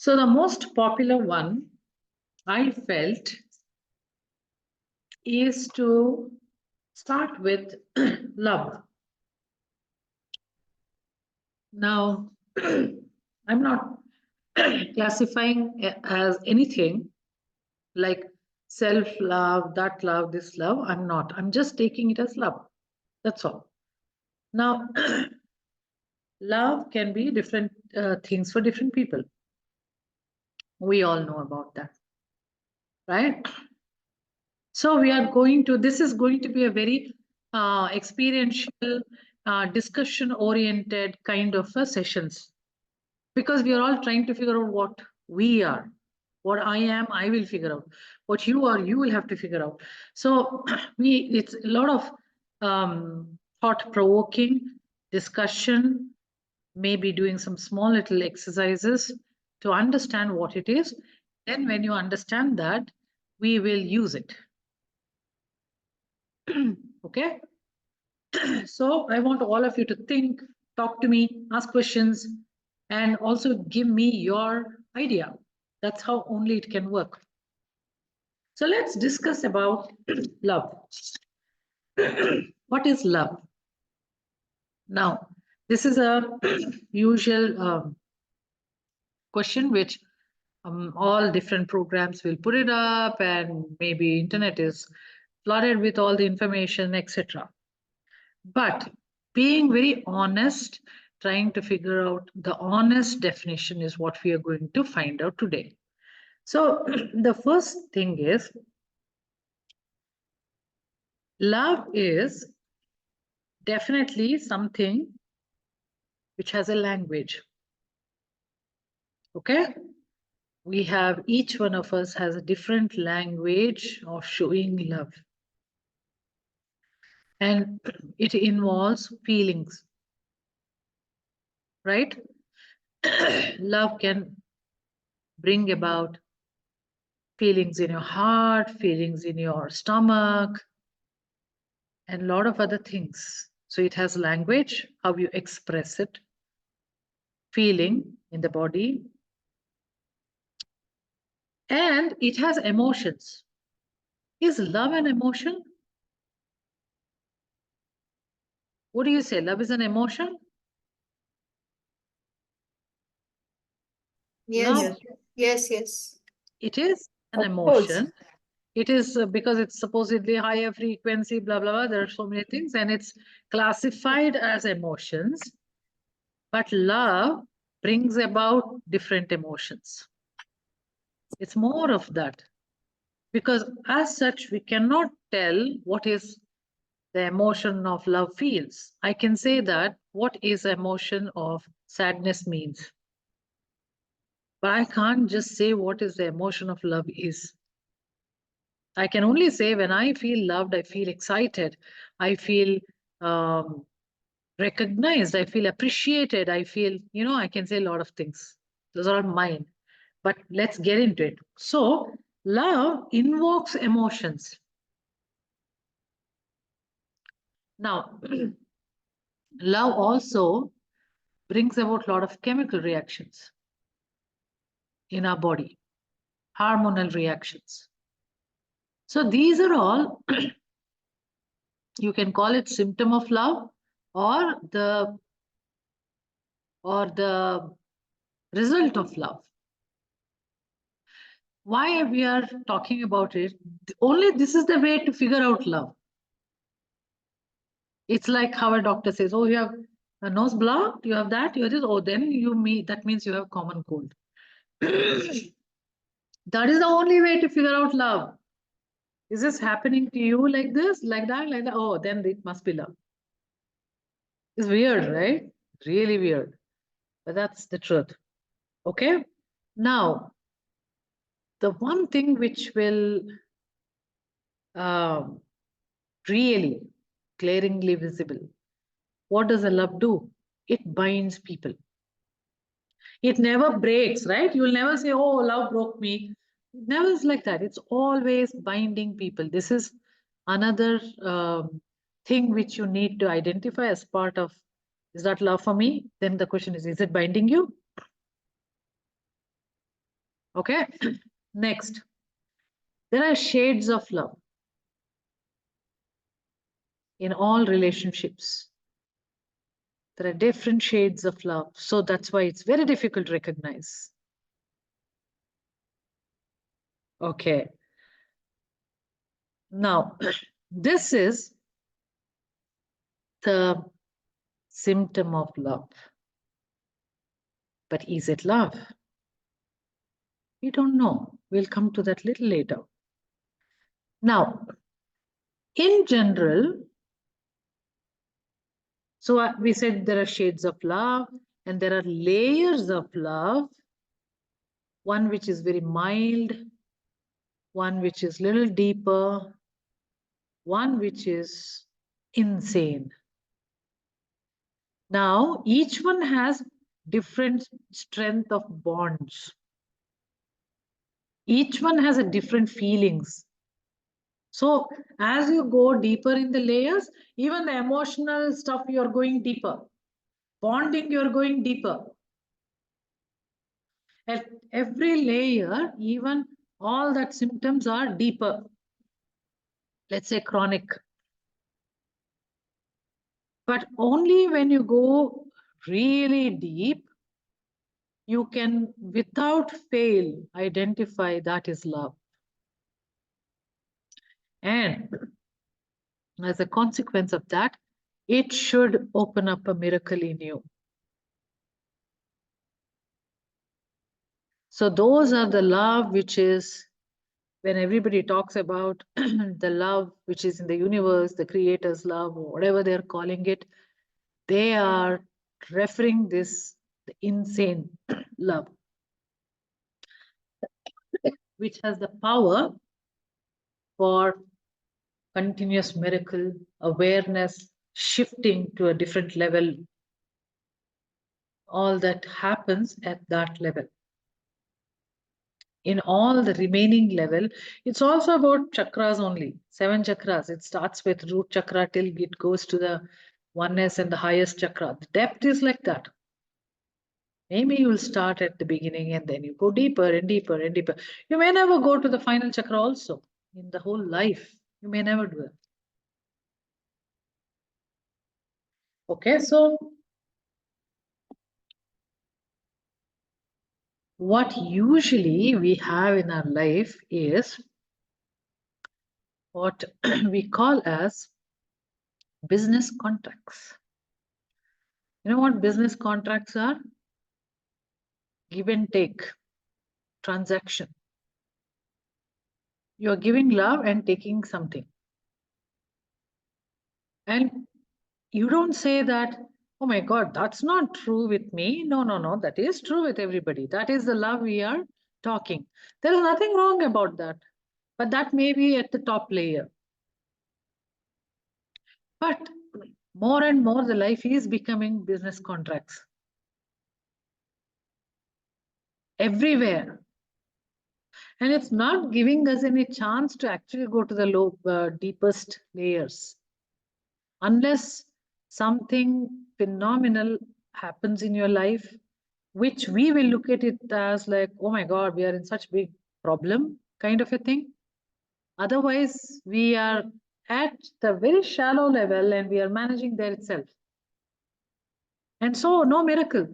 So the most popular one I felt is to start with love. Now, I'm not classifying it as anything like self love, that love, this love. I'm not. I'm just taking it as love. That's all. Now, love can be different things for different people. We all know about that, right? So we are going to, this is going to be a very experiential, discussion oriented kind of sessions, because we are all trying to figure out what we are. What I am, I will figure out. What you are, you will have to figure out. So it's a lot of thought provoking discussion, maybe doing some small little exercises to understand what it is. Then when you understand that, we will use it. Okay. So I want all of you to think, talk to me, ask questions, and also give me your idea. That's how only it can work. So let's discuss about love. What is love? Now, this is a usual question which all different programs will put it up, and maybe internet is flooded with all the information, etc. But being very honest, trying to figure out the honest definition is what we are going to find out today. So, the first thing is love is definitely something which has a language. Okay? We have, each one of us has a different language of showing love. And it involves feelings, right? Love can bring about feelings in your heart, feelings in your stomach, and a lot of other things. So it has language, how you express it, feeling in the body, and it has emotions. Is love an emotion? What do you say? Love is an emotion? Yes. Love, Yes. it is an Of course. emotion. It is because it's supposedly higher frequency, blah, blah, blah. There are so many things, and it's classified as emotions. But love brings about different emotions. It's more of that. Because as such, we cannot tell what is the emotion of love feels. I can say that what is emotion of sadness means. But I can't just say what is the emotion of love is. I can only say when I feel loved, I feel excited, I feel um, recognized, I feel appreciated, I feel, I can say a lot of things. Those are mine. But let's get into it. So, love invokes emotions. Now, love also brings about a lot of chemical reactions in our body, hormonal reactions. So, these are all, you can call it symptom of love, or the result of love. Why we are talking about it? Only this is the way to figure out love. It's like how a doctor says, "Oh, you have a nose blocked, you have that, you have this." Oh, then that means you have common cold. That is the only way to figure out love. Is this happening to you like this, like that, like that? Oh, then it must be love. It's weird, right? Really weird. But that's the truth. Okay. Now, the one thing which will um, really glaringly visible, what does a love do? It binds people. It never breaks, right? You'll never say, "Oh, love broke me." It never is like that. It's always binding people. This is another thing which you need to identify as part of, is that love for me? Then the question is it binding you? Okay. Next, there are shades of love in all relationships. There are different shades of love. So that's why it's very difficult to recognize. Okay. Now, this is the symptom of love. But is it love? We don't know. We'll come to that little later. Now, in general, so we said there are shades of love and there are layers of love. One which is very mild, one which is little deeper, one which is insane. Now, each one has different strength of bonds. Each one has a different feelings. So as you go deeper in the layers, even the emotional stuff, you're going deeper. Bonding, you're going deeper. At every layer, even all that symptoms are deeper. Let's say chronic. But only when you go really deep, you can, without fail, identify that is love. And as a consequence of that, it should open up a miracle in you. So those are the love which is, when everybody talks about the love which is in the universe, the creator's love, or whatever they're calling it, they are referring this the insane love, which has the power for continuous miracle, awareness, shifting to a different level. All that happens at that level. In all the remaining level, it's also about chakras only, 7 chakras. It starts with root chakra till it goes to the oneness and the highest chakra. The depth is like that. Maybe you will start at the beginning and then you go deeper and deeper and deeper. You may never go to the final chakra also in the whole life. You may never do it. Okay, so what usually we have in our life is what we call as business contracts. You know what business contracts are? Give and take, transaction. You're giving love and taking something. And you don't say that, oh my God, that's not true with me. No, no, no, that is true with everybody. That is the love we are talking. There is nothing wrong about that. But that may be at the top layer. But more and more, the life is becoming business contracts. Everywhere. And it's not giving us any chance to actually go to the deepest layers. Unless something phenomenal happens in your life, which we will look at it as like, oh my God, we are in such big problem kind of a thing. Otherwise, we are at the very shallow level and we are managing there itself. And so no miracle,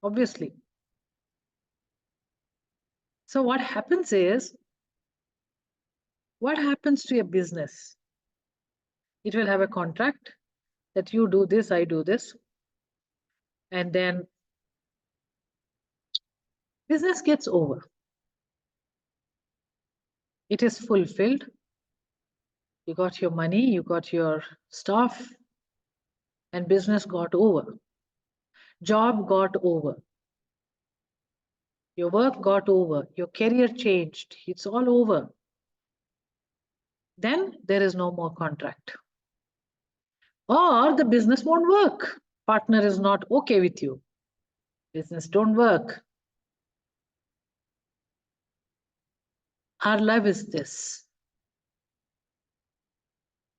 obviously. So what happens is, what happens to a business? It will have a contract that you do this, I do this. And then business gets over. It is fulfilled. You got your money, you got your stuff, and business got over. Job got over. Your work got over. Your career changed. It's all over. Then there is no more contract. Or the business won't work. Partner is not okay with you. Business don't work. Our life is this.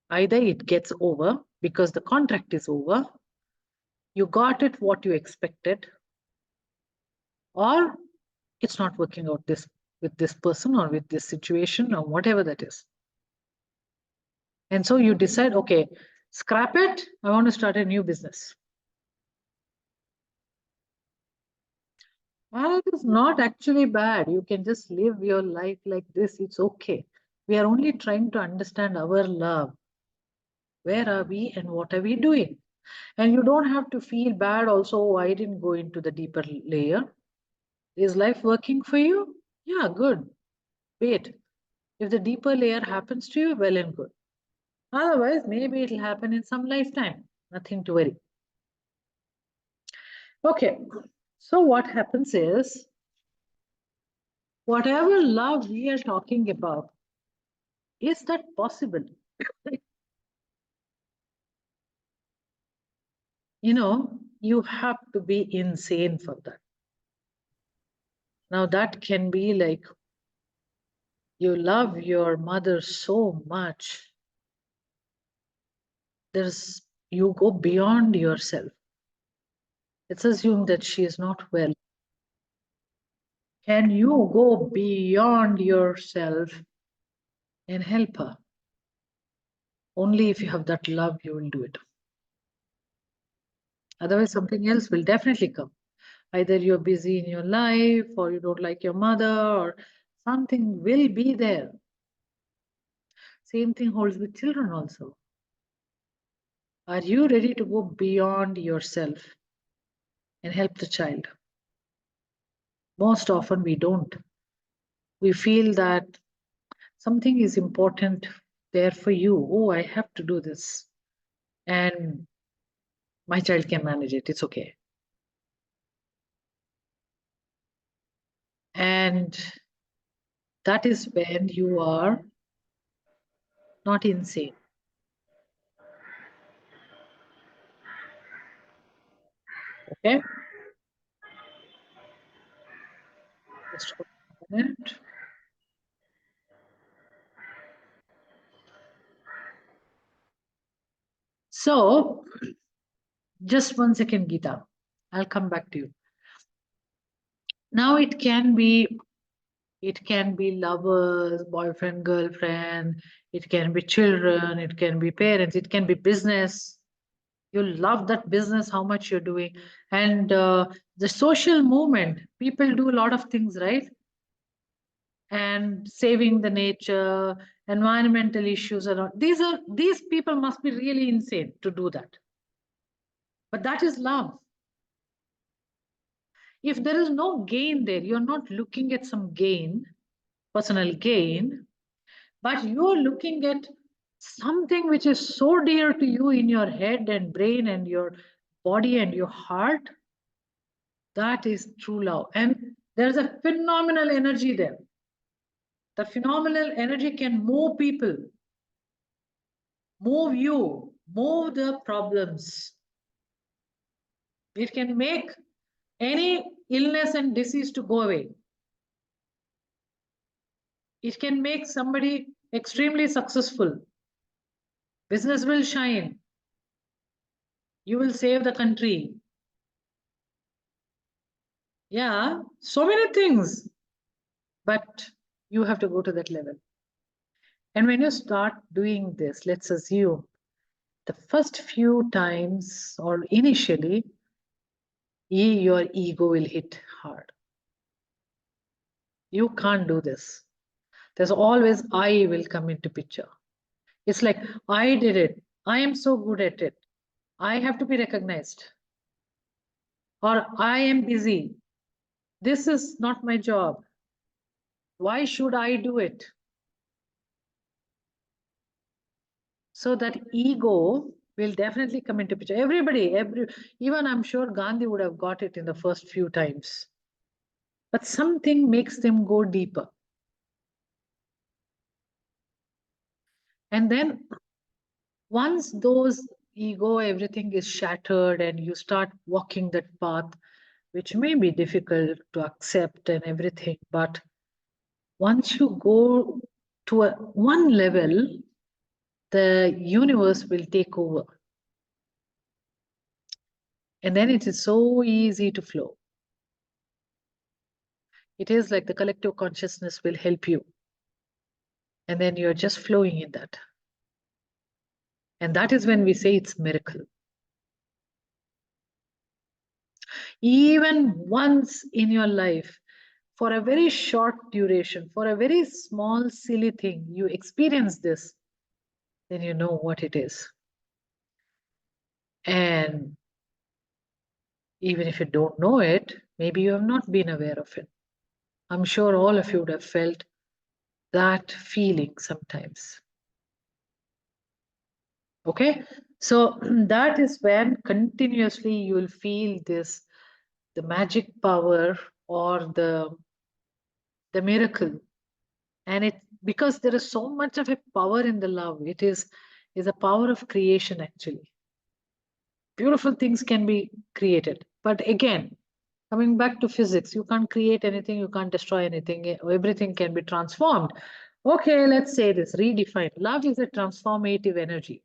Either it gets over because the contract is over, you got it what you expected, or it's not working out this with this person or with this situation or whatever that is. And so you decide, okay, scrap it, I want to start a new business. And it is not actually bad. You can just live your life like this. It's okay. We are only trying to understand our love. Where are we and what are we doing? And you don't have to feel bad also. "Oh, I didn't go into the deeper layer." Is life working for you? Yeah, good. Wait. If the deeper layer happens to you, well and good. Otherwise, maybe it'll happen in some lifetime. Nothing to worry. Okay. So what happens is, whatever love we are talking about, is that possible? You have to be insane for that. Now, that can be like you love your mother so much, there's you go beyond yourself. Let's assume that she is not well. Can you go beyond yourself and help her? Only if you have that love, you will do it. Otherwise, something else will definitely come. Either you're busy in your life, or you don't like your mother, or something will be there. Same thing holds with children also. Are you ready to go beyond yourself and help the child? Most often we don't. We feel that something is important there for you. Oh, I have to do this. And my child can manage it. It's okay. And that is when you are not insane. Okay? Just hold on a minute. So, just 1 second, Geeta. I'll come back to you. Now it can be lovers, boyfriend, girlfriend, it can be children, it can be parents, it can be business. You love that business, how much you're doing. And the social movement, people do a lot of things, right? And saving the nature, environmental issues, and all. These people must be really insane to do that. But that is love. If there is no gain there, you're not looking at some gain, personal gain, but you're looking at something which is so dear to you in your head and brain and your body and your heart. That is true love. And there's a phenomenal energy there. The phenomenal energy can move people, move you, move the problems. It can make any illness and disease to go away. It can make somebody extremely successful. Business will shine. You will save the country. Yeah, so many things. But you have to go to that level. And when you start doing this, let's assume the first few times or initially, your ego will hit hard. You can't do this. There's always I will come into picture. It's like, I did it. I am so good at it. I have to be recognized. Or I am busy. This is not my job. Why should I do it? So that ego will definitely come into picture. Even I'm sure Gandhi would have got it in the first few times. But something makes them go deeper. And then once those ego, everything is shattered and you start walking that path, which may be difficult to accept and everything, but once you go to one level, the universe will take over. And then it is so easy to flow. It is like the collective consciousness will help you. And then you're just flowing in that. And that is when we say it's miracle. Even once in your life, for a very short duration, for a very small, silly thing, you experience this, then you know what it is. And even if you don't know it, maybe you have not been aware of it. I'm sure all of you would have felt that feeling sometimes. Okay, so that is when continuously you will feel this, the magic power or the miracle. And it, because there is so much of a power in the love, it is a power of creation actually. Beautiful things can be created, but again, coming back to physics, you can't create anything, you can't destroy anything, everything can be transformed. Okay, let's say this, redefine. Love is a transformative energy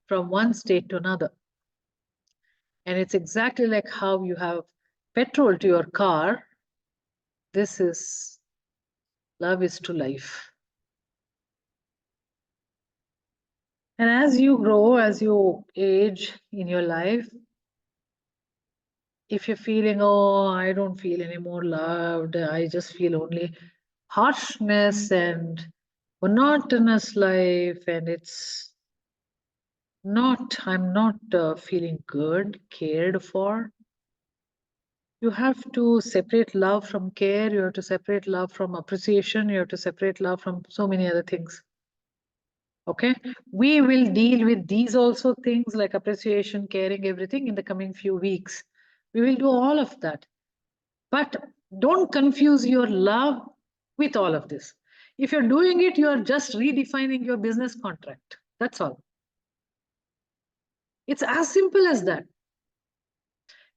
from one state to another. And it's exactly like how you have petrol to your car. This is love is to life. And as you grow, as you age in your life, if you're feeling, oh, I don't feel any more loved, I just feel only harshness and monotonous life, and it's not, I'm not feeling good, cared for. You have to separate love from care, you have to separate love from appreciation, you have to separate love from so many other things. Okay, we will deal with these also things like appreciation, caring, everything in the coming few weeks. We will do all of that. But don't confuse your love with all of this. If you're doing it, you are just redefining your business contract. That's all. It's as simple as that.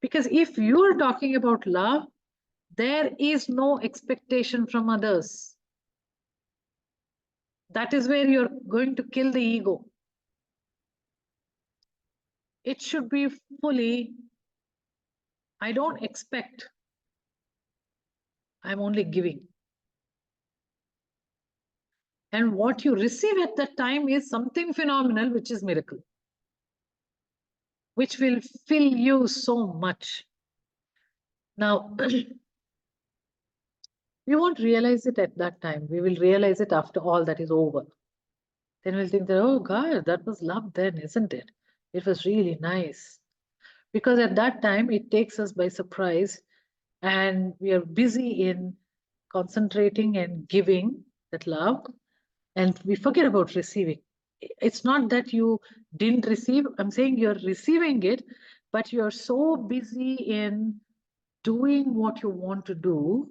Because if you are talking about love, there is no expectation from others. That is where you're going to kill the ego. It should be fully, I don't expect, I'm only giving. And what you receive at that time is something phenomenal, which is miracle, which will fill you so much. Now, we won't realize it at that time. We will realize it after all that is over. Then we'll think that, oh God, that was love then, isn't it? It was really nice. Because at that time, it takes us by surprise and we are busy in concentrating and giving that love, and we forget about receiving. It's not that you didn't receive, I'm saying you're receiving it, but you're so busy in doing what you want to do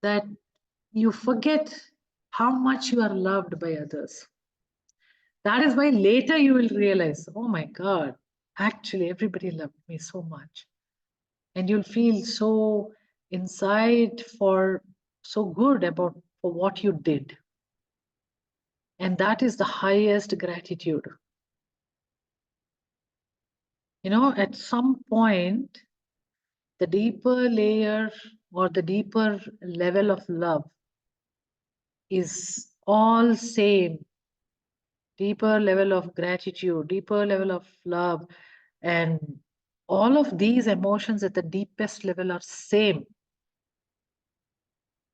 that you forget how much you are loved by others. That is why later you will realize, oh my God, actually everybody loved me so much. And you'll feel so inside for so good about for what you did. And that is the highest gratitude. You know, at some point, the deeper layer or the deeper level of love is all same. Deeper level of gratitude, deeper level of love, and all of these emotions at the deepest level are same.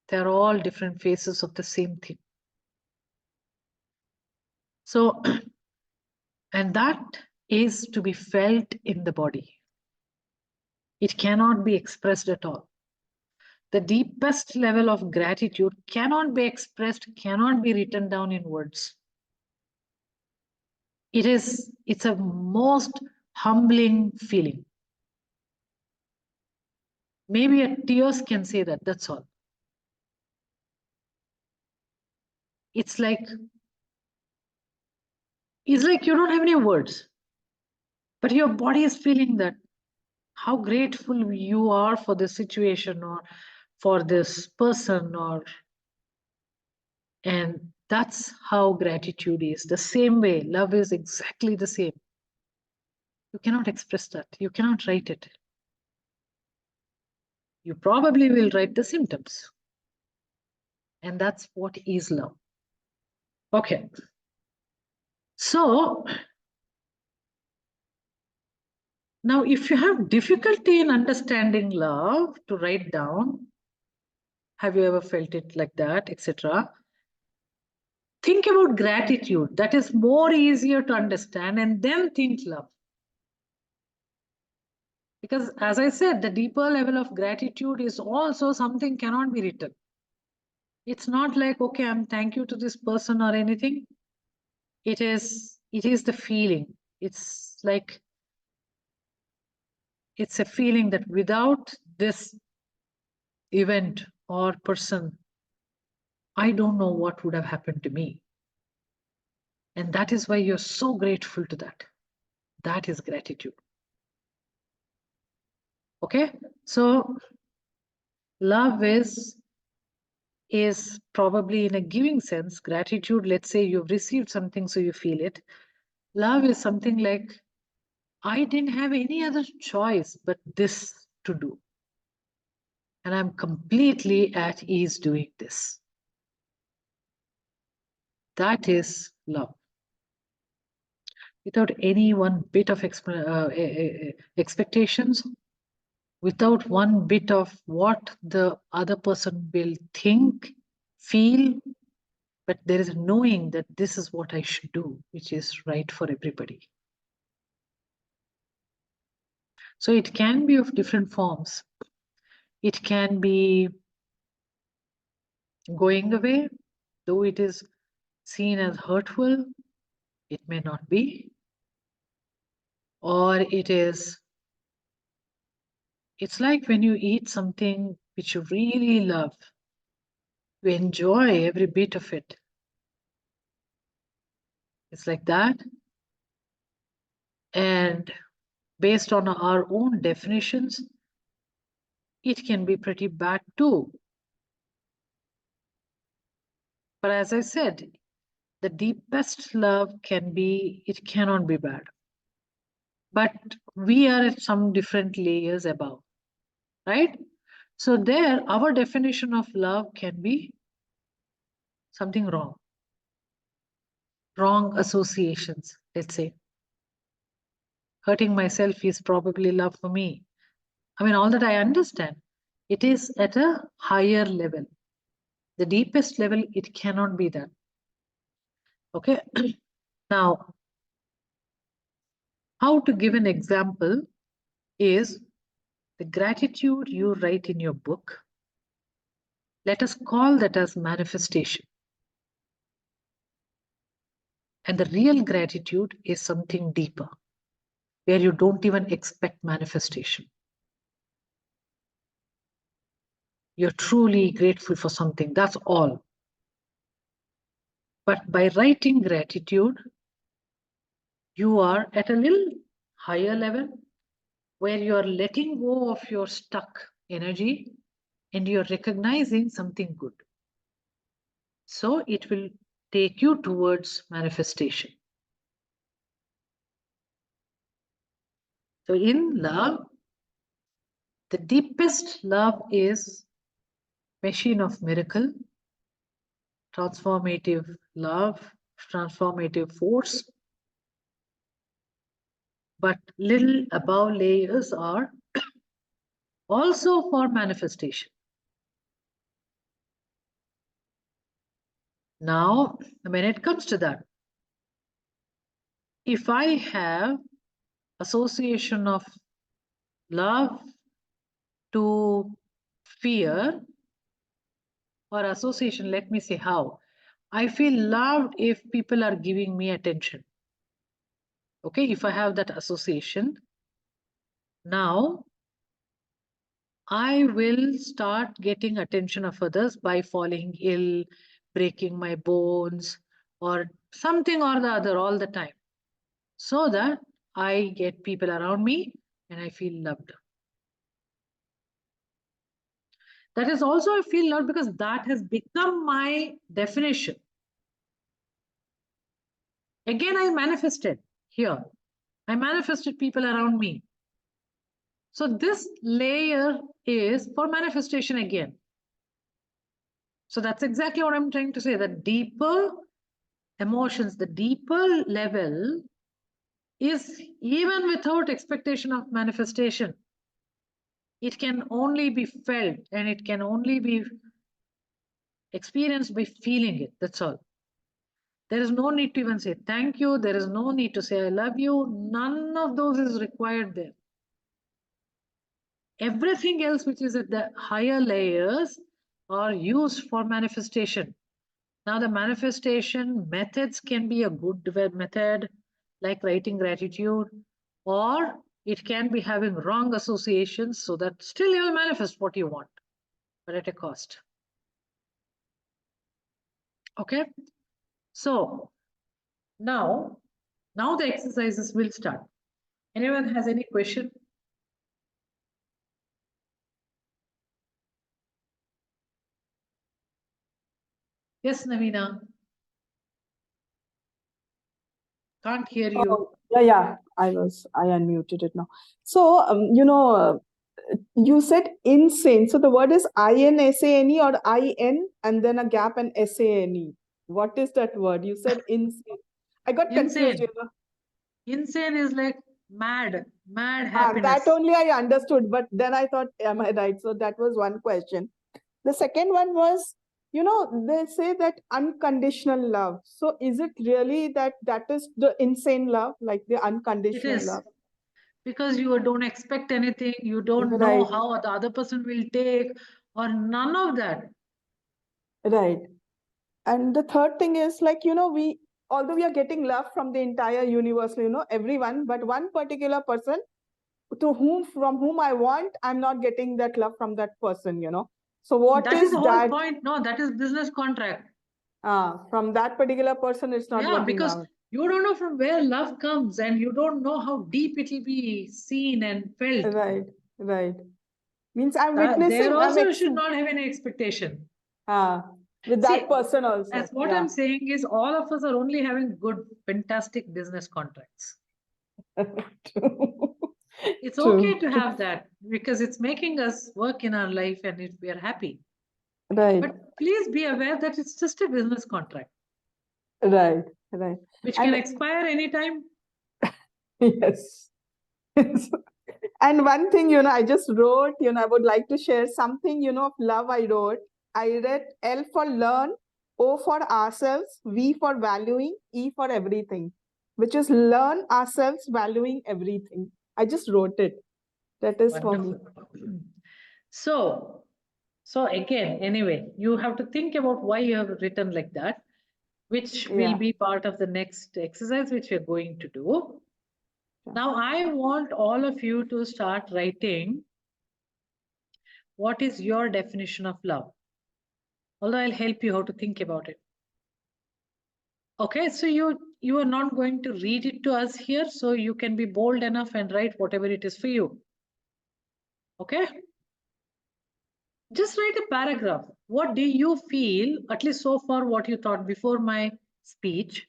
They're all different faces of the same thing. So, and that is to be felt in the body. It cannot be expressed at all. The deepest level of gratitude cannot be expressed, cannot be written down in words. It's a most humbling feeling. Maybe a tears can say that, that's all. It's like you don't have any words, but your body is feeling that, how grateful you are for this situation or for this person, or and that's how gratitude is. The same way love is exactly the same. You cannot express that, you cannot write it. You probably will write the symptoms. And that's what is love. Okay. So now if you have difficulty in understanding love, to write down, have you ever felt it like that, etc. Think about gratitude. That is more easier to understand, and then think love. Because as I said, the deeper level of gratitude is also something cannot be written. It's not like, okay, I'm thank you to this person or anything. It is the feeling. It's like, it's a feeling that without this event or person, I don't know what would have happened to me. And that is why you're so grateful to that. That is gratitude. Okay. So love is probably in a giving sense. Gratitude, let's say you've received something, so you feel it. Love is something like, I didn't have any other choice but this to do. And I'm completely at ease doing this. That is love. Without any one bit of expectations, without one bit of what the other person will think, feel, but there is a knowing that this is what I should do, which is right for everybody. So it can be of different forms. It can be going away, though it is seen as hurtful, it may not be. Or it's like when you eat something which you really love, you enjoy every bit of it. It's like that. And based on our own definitions, it can be pretty bad too. But as I said, the deepest love it cannot be bad. But we are at some different layers above, right? So there, our definition of love can be something wrong. Wrong associations, let's say. Hurting myself is probably love for me. I mean, all that I understand, it is at a higher level. The deepest level, it cannot be that. Okay. Now, how to give an example is the gratitude you write in your book. Let us call that as manifestation. And the real gratitude is something deeper, where you don't even expect manifestation. You're truly grateful for something, that's all. But by writing gratitude, you are at a little higher level where you are letting go of your stuck energy and you're recognizing something good. So it will take you towards manifestation. So in love, the deepest love is machine of miracle, transformative love, transformative force. But little above layers are also for manifestation. Now, when it comes to that, if I have association of love to fear, or association, let me say how. I feel loved if people are giving me attention. Okay, if I have that association, now I will start getting attention of others by falling ill, breaking my bones, or something or the other all the time, so that I get people around me and I feel loved. That is also I feel loved because that has become my definition. Again, I manifested here. I manifested people around me. So this layer is for manifestation again. So that's exactly what I'm trying to say. The deeper emotions, the deeper level is even without expectation of manifestation. It can only be felt and it can only be experienced by feeling it. That's all. There is no need to even say thank you. There is no need to say I love you. None of those is required there. Everything else which is at the higher layers are used for manifestation. Now, the manifestation methods can be a good method, like writing gratitude, or it can be having wrong associations so that still you will manifest what you want, but at a cost. Okay? So, now the exercises will start. Anyone has any question? Yes, Navina. Can't hear you. Oh, yeah. I unmuted it now. So, you said insane. So the word is INSANE or IN and then a gap and SANE. What is that word? You said insane. I got confused. Insane. Insane is like mad happiness. That only I understood, but then I thought, am I right? So that was one question. The second one was, they say that unconditional love. So is it really that is the insane love, like the unconditional It is. love? Because you don't expect anything, you don't know Right, how the other person will take, or none of that. right. And the third thing is like, although we are getting love from the entire universe, everyone, but one particular person from whom I want, I'm not getting that love from that person. So what That is the is whole that? point. No, that is business contract. From that particular person, it's not Yeah, working because out. you don't know from where love comes and you don't know how deep it will be seen and felt. Right, right. Means I'm There witnessing, also you should not have any expectation. with See, that person as also. what Yeah. I'm saying is all of us are only having good, fantastic business contracts. True. It's okay True. to have that because it's making us work in our life and we are happy. Right, But please be aware that it's just a business contract, right, right. which can And expire anytime. yes. And one thing, I just wrote, I would like to share something, of love I wrote. I read L for learn, O for ourselves, V for valuing, E for everything, which is learn ourselves, valuing everything. I just wrote it. That is for me. Wonderful. So, again, anyway, you have to think about why you have written like that, which will Yeah. be part of the next exercise which we are going to do. Yeah. Now, I want all of you to start writing what is your definition of love. Although I'll help you how to think about it. Okay, so you are not going to read it to us here, so you can be bold enough and write whatever it is for you. Okay? Just write a paragraph. What do you feel, at least so far, what you thought before my speech?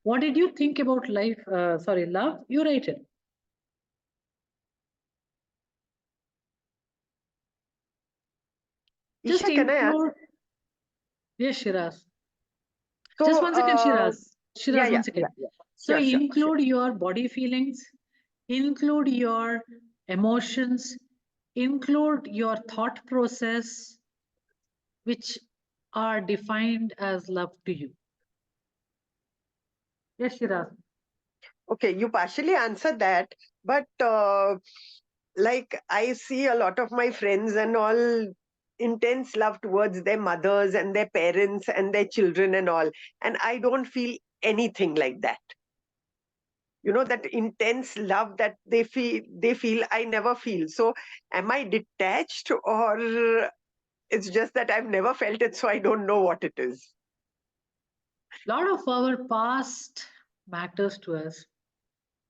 What did you think about life? Love? You write it. Just Isha, can I ask? include. Yes, Shiraz. Just So, one second, Shiraz. yeah, Shiraz, yeah, one yeah, second. yeah. So Sure, sure, sure. include your body feelings, include your emotions, include your thought process, which are defined as love to you. Yes, Shiraz. Okay, you partially answered that, but like I see a lot of my friends and all intense love towards their mothers and their parents and their children and all, and I don't feel anything like that. That intense love that they feel, I never feel. So, am I detached, or it's just that I've never felt it, so I don't know what it is? A lot of our past matters to us.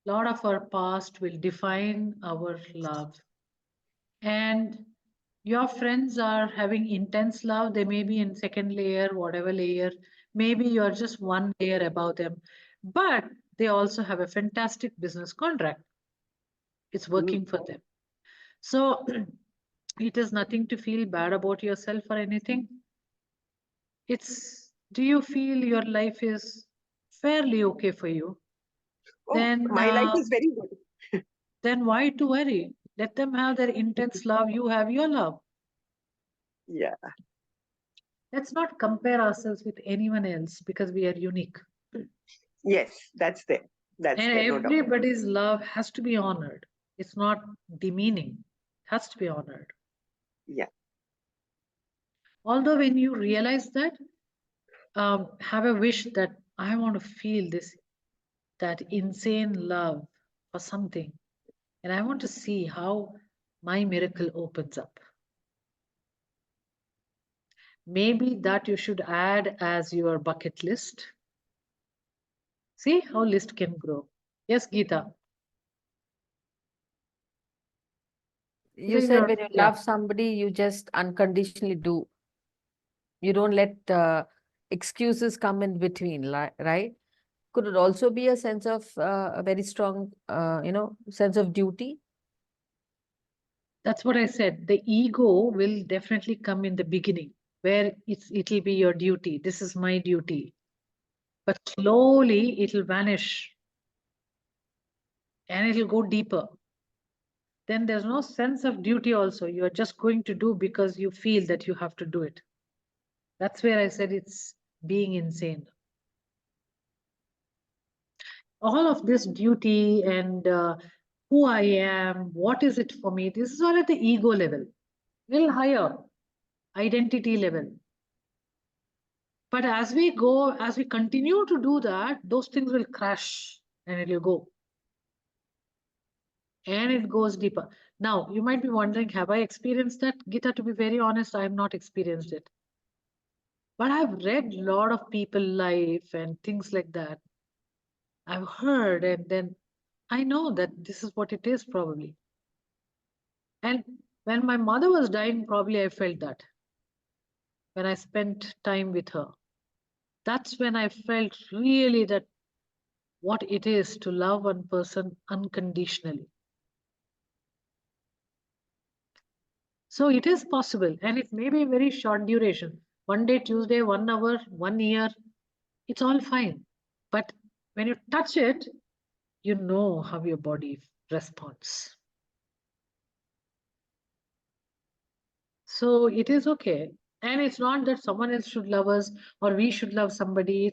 A lot of our past will define our love. And your friends are having intense love. They may be in second layer, whatever layer. Maybe you're just one layer above them. But they also have a fantastic business contract. It's Mm. working for them. So it is nothing to feel bad about yourself or anything. It's, do you feel your life is fairly okay for you? Oh, Then, my life is very good. then why to worry? Let them have their intense love. You have your love. Yeah. Let's not compare ourselves with anyone else because we are unique. Yes, that's there. That's And there, no doubt. everybody's love has to be honored. It's not demeaning. It has to be honored. Yeah. Although when you realize that, have a wish that I want to feel this, that insane love for something, and I want to see how my miracle opens up. Maybe that you should add as your bucket list. See how list can grow. Yes, Geeta. You Geeta, said you're, when you yeah. love somebody, you just unconditionally do. You don't let excuses come in between, right? Could it also be a sense of a very strong, sense of duty? That's what I said. The ego will definitely come in the beginning, where it'll be your duty. This is my duty. But slowly it'll vanish and it'll go deeper. Then there's no sense of duty also. You're just going to do because you feel that you have to do it. That's where I said it's being insane. All of this duty and who I am, what is it for me, this is all at the ego level, little higher, identity level. But as we continue to do that, those things will crash and it will go. And it goes deeper. Now, you might be wondering, have I experienced that? Gita, to be very honest, I have not experienced it. But I've read a lot of people life and things like that. I've heard, and then I know that this is what it is probably. And when my mother was dying, probably I felt that. When I spent time with her, that's when I felt really that what it is to love one person unconditionally. So it is possible, and it may be a very short duration. One day, Tuesday, 1 hour, 1 year, it's all fine. But when you touch it, you know how your body responds. So it is okay. And it's not that someone else should love us or we should love somebody.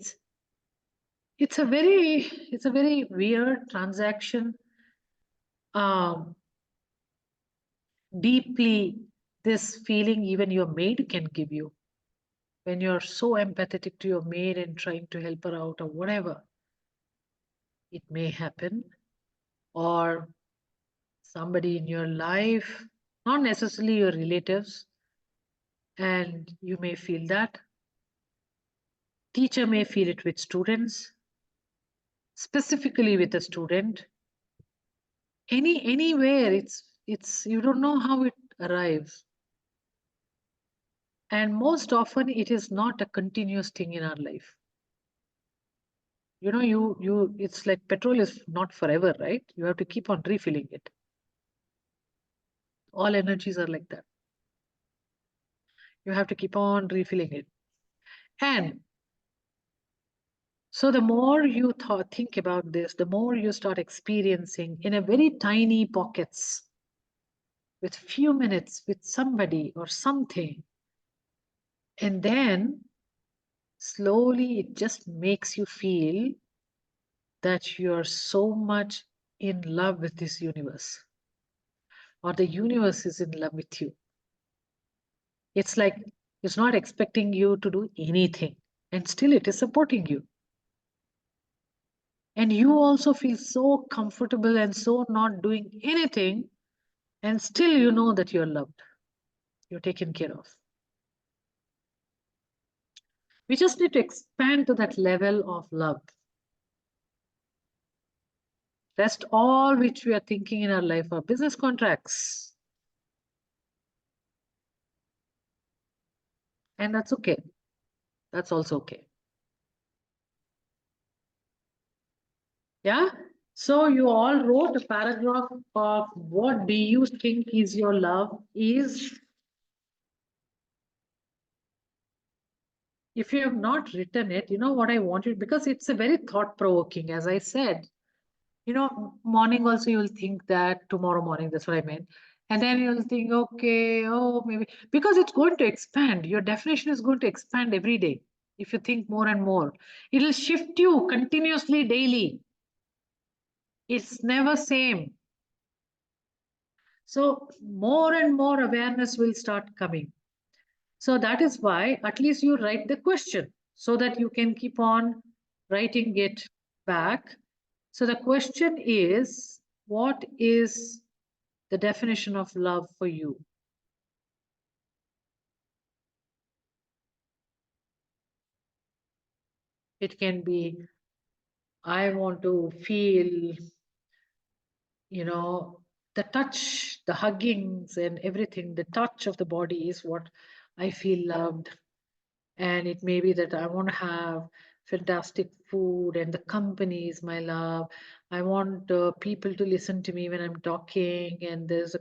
It's a very weird transaction. Um, Deeply, this feeling even your maid can give you when you're so empathetic to your maid and trying to help her out or whatever. It may happen, or somebody in your life, not necessarily your relatives, and you may feel that. Teacher may feel it with students, specifically with a student. Anywhere, it's you don't know how it arrives. And most often it is not a continuous thing in our life. You know, you it's like petrol is not forever, right? You have to keep on refilling it. All energies are like that. You have to keep on refilling it. And so the more you think about this, the more you start experiencing in a very tiny pockets with few minutes with somebody or something. And then slowly it just makes you feel that you're so much in love with this universe, or the universe is in love with you. It's like it's not expecting you to do anything, and still it is supporting you. And you also feel so comfortable and so not doing anything, and still you know that you're loved, you're taken care of. We just need to expand to that level of love. Rest all which we are thinking in our life are business contracts. And that's okay. That's also okay. Yeah? So you all wrote a paragraph of what do you think is your love is. If you have not written it, you know what I wanted, because it's a very thought-provoking, as I said. Morning also you'll think that tomorrow morning, that's what I meant. And then you'll think, okay, oh, maybe, because it's going to expand. Your definition is going to expand every day. If you think more and more, it'll shift you continuously daily. It's never same. So more and more awareness will start coming. So that is why at least you write the question so that you can keep on writing it back. So the question is, what is the definition of love for you? It can be, I want to feel, the touch, the huggings and everything, the touch of the body is what I feel loved. And it may be that I want to have fantastic food and the company is my love. I want people to listen to me when I'm talking, and there's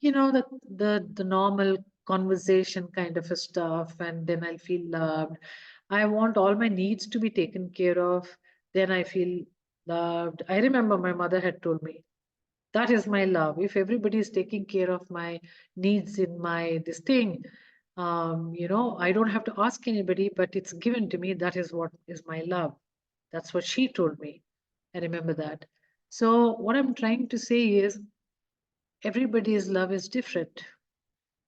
the normal conversation kind of a stuff, and then I'll feel loved. I want all my needs to be taken care of, then I feel loved. I remember my mother had told me, that is my love. If everybody is taking care of my needs in my this thing, I don't have to ask anybody, but it's given to me. That is what is my love. That's what she told me. I remember that. So what I'm trying to say is, everybody's love is different.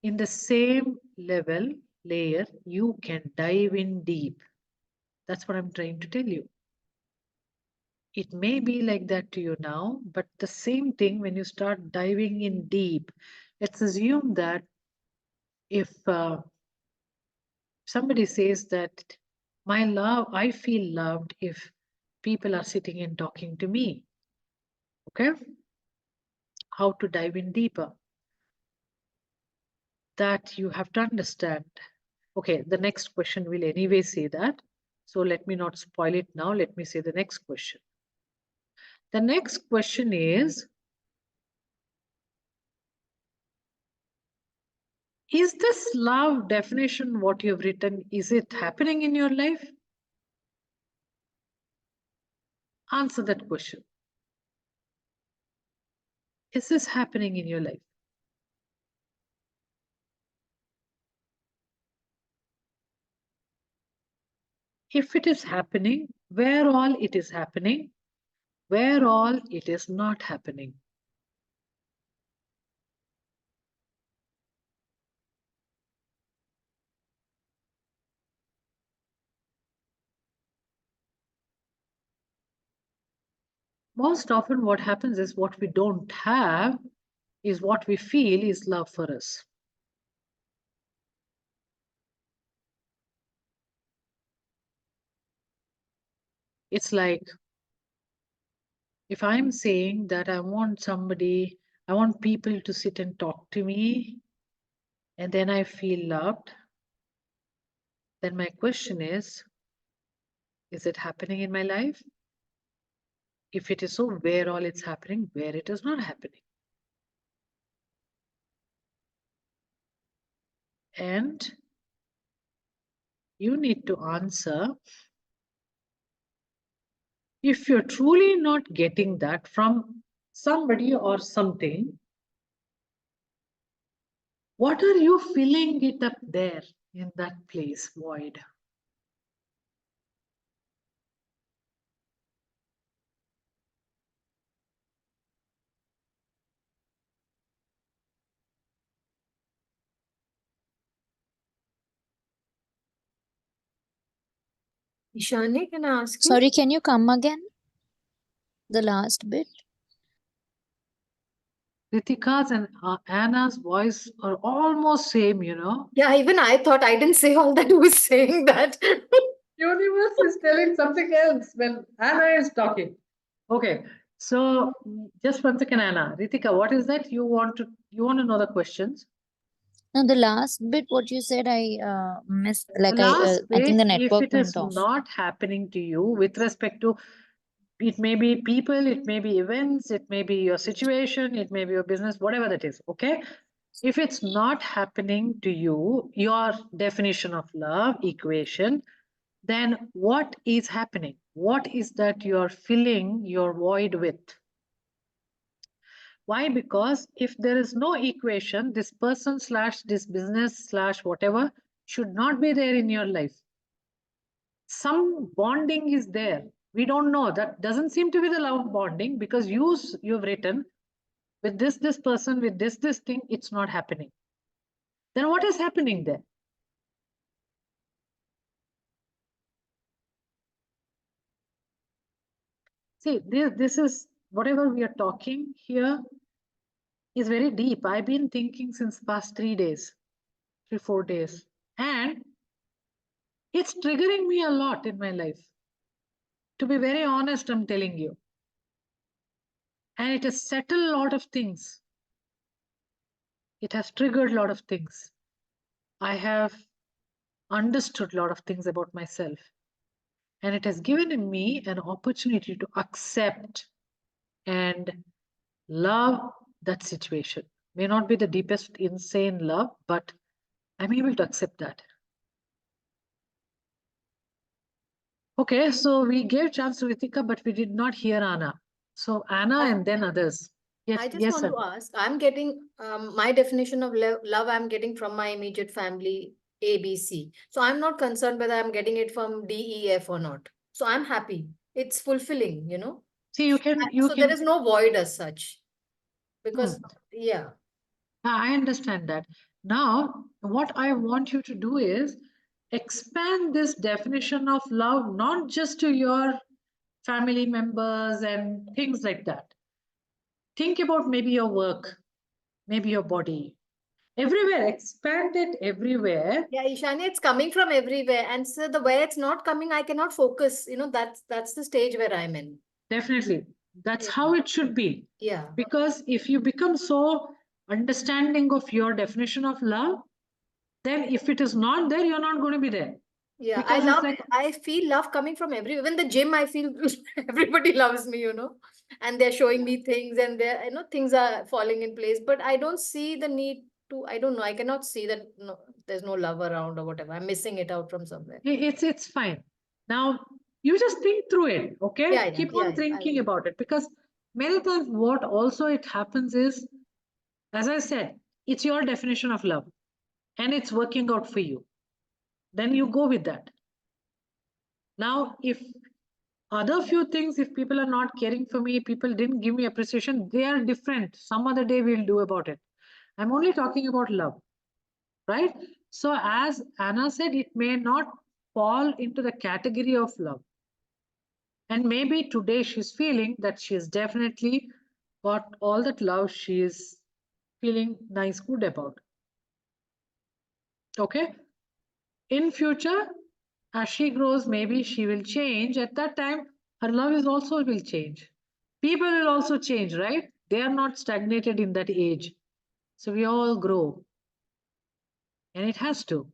In the same layer, you can dive in deep. That's what I'm trying to tell you. It may be like that to you now, but the same thing when you start diving in deep. Let's assume that if somebody says that I feel loved if people are sitting and talking to me. Okay? How to dive in deeper? That you have to understand. Okay, the next question will anyway say that. So let me not spoil it now. Let me say the next question. The next question is this love definition, what you have written, is it happening in your life? Answer that question. Is this happening in your life? If it is happening, where all it is happening, where all it is not happening. Most often what happens is, what we don't have is what we feel is love for us. It's like, if I'm saying that I want people to sit and talk to me, and then I feel loved, then my question is it happening in my life? If it is so, where all it's happening, where it is not happening? And you need to answer, if you're truly not getting that from somebody or something, what are you filling it up there in that place, void? Eshanye, can I ask you? Sorry, can you come again? The last bit. Ritika's and Anna's voice are almost same, Yeah, even I thought I didn't say all that. Who was saying that? Universe is telling something else when Anna is talking. Okay, so just one second, Anna. Ritika, what is that? You want to know the questions? No, the last bit, what you said, I missed. Like The last I think the bit, if network it is went off. not happening to you with respect to It may be people, it may be events, it may be your situation, it may be your business, whatever that is. Okay. If it's not happening to you, your definition of love equation, then what is happening? What is that you're filling your void with? Why? Because if there is no equation, this person slash this business slash whatever should not be there in your life. Some bonding is there. We don't know. That doesn't seem to be the love bonding because you've written with this person, with this thing, it's not happening. Then what is happening there? See, this is whatever we are talking here is very deep. I've been thinking since past 3 days, 4 days, and it's triggering me a lot in my life. To be very honest, I'm telling you. And it has settled a lot of things. It has triggered a lot of things. I have understood a lot of things about myself. And it has given me an opportunity to accept and love that situation. May not be the deepest, insane love, but I'm able to accept that. Okay, so we gave chance to Ritika, but we did not hear Anna. So Anna and then others. Yes, I just yes, want sir. to ask, I'm getting my definition of love, I'm getting from my immediate family, ABC. So I'm not concerned whether I'm getting it from DEF or not. So I'm happy. It's fulfilling, you know. See, you can, So there is no void as such. Because, yeah. I understand that. Now, what I want you to do is expand this definition of love, not just to your family members and things like that. Think about maybe your work, maybe your body, everywhere, expand it everywhere. Yeah, Ishani, it's coming from everywhere. And so the way it's not coming, I cannot focus. You know, that's the stage where I'm in. Definitely. That's Yeah. how it should be. Yeah. Because if you become so understanding of your definition of love, then if it is not there, you're not going to be there. Yeah, Because it's like, I feel love coming from everywhere. Even the gym, I feel everybody loves me, you know, and they're showing me things and they're, you know, things are falling in place. But I don't see the need to, I don't know, I cannot see that no, there's no love around or whatever. I'm missing it out from somewhere. it's fine. Now you just think through it, okay? Yeah, yeah, Keep yeah, on I thinking will. about it because many times what also it happens is, as I said, it's your definition of love and it's working out for you. Then you go with that. Now, if other few things, if people are not caring for me, people didn't give me appreciation, they are different. Some other day we'll do about it. I'm only talking about love, right? So as Anna said, it may not fall into the category of love. And maybe today she's feeling that she's definitely got all that love she is feeling nice, good about. Okay. In future, as she grows, maybe she will change. At that time, her love is also will change. People will also change, right? They are not stagnated in that age. So we all grow. And it has to.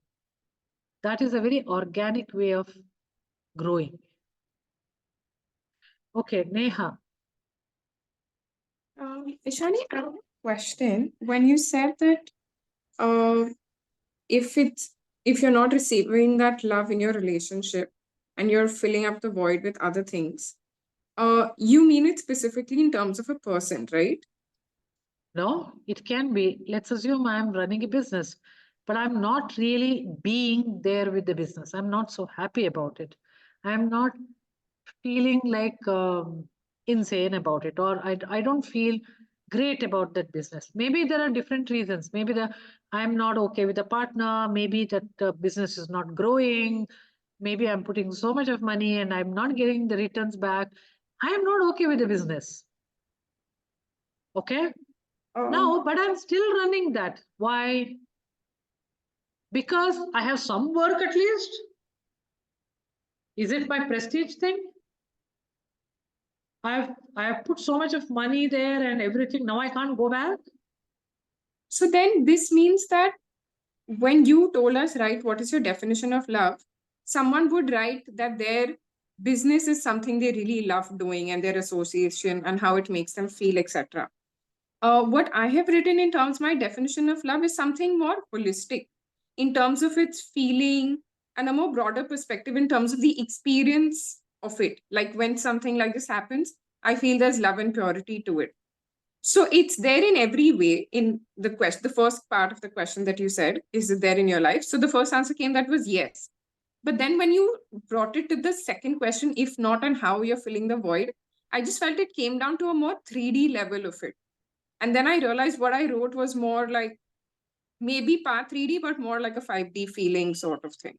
That is a very organic way of growing. Okay, Neha. Ishani, I have a question. When you said that uh, if it's if you're not receiving that love in your relationship and you're filling up the void with other things, you mean it specifically in terms of a person, right? No, it can be. Let's assume I'm running a business, but I'm not really being there with the business. I'm not so happy about it. I'm not feeling like insane about it, or I don't feel great about that business. Maybe there are different reasons. Maybe I'm not okay with the partner. Maybe that the business is not growing. Maybe I'm putting so much of money and I'm not getting the returns back. I am not okay with the business. Okay. No, but I'm still running that. Why? Because I have some work at least. Is it my prestige thing? I have put so much of money there and everything. Now I can't go back. So then this means that when you told us, right, what is your definition of love, someone would write that their business is something they really love doing and their association and how it makes them feel, etc. What I have written in terms, my definition of love is something more holistic in terms of its feeling and a more broader perspective in terms of the experience of it. Like when something like this happens, I feel there's love and purity to it. So it's there in every way. In the question, the first part of the question that you said, is it there in your life? So the first answer came, that was yes. But then when you brought it to the second question, if not, and how you're filling the void, I just felt it came down to a more 3D level of it. And then I realized what I wrote was more like maybe part 3D, but more like a 5D feeling sort of thing.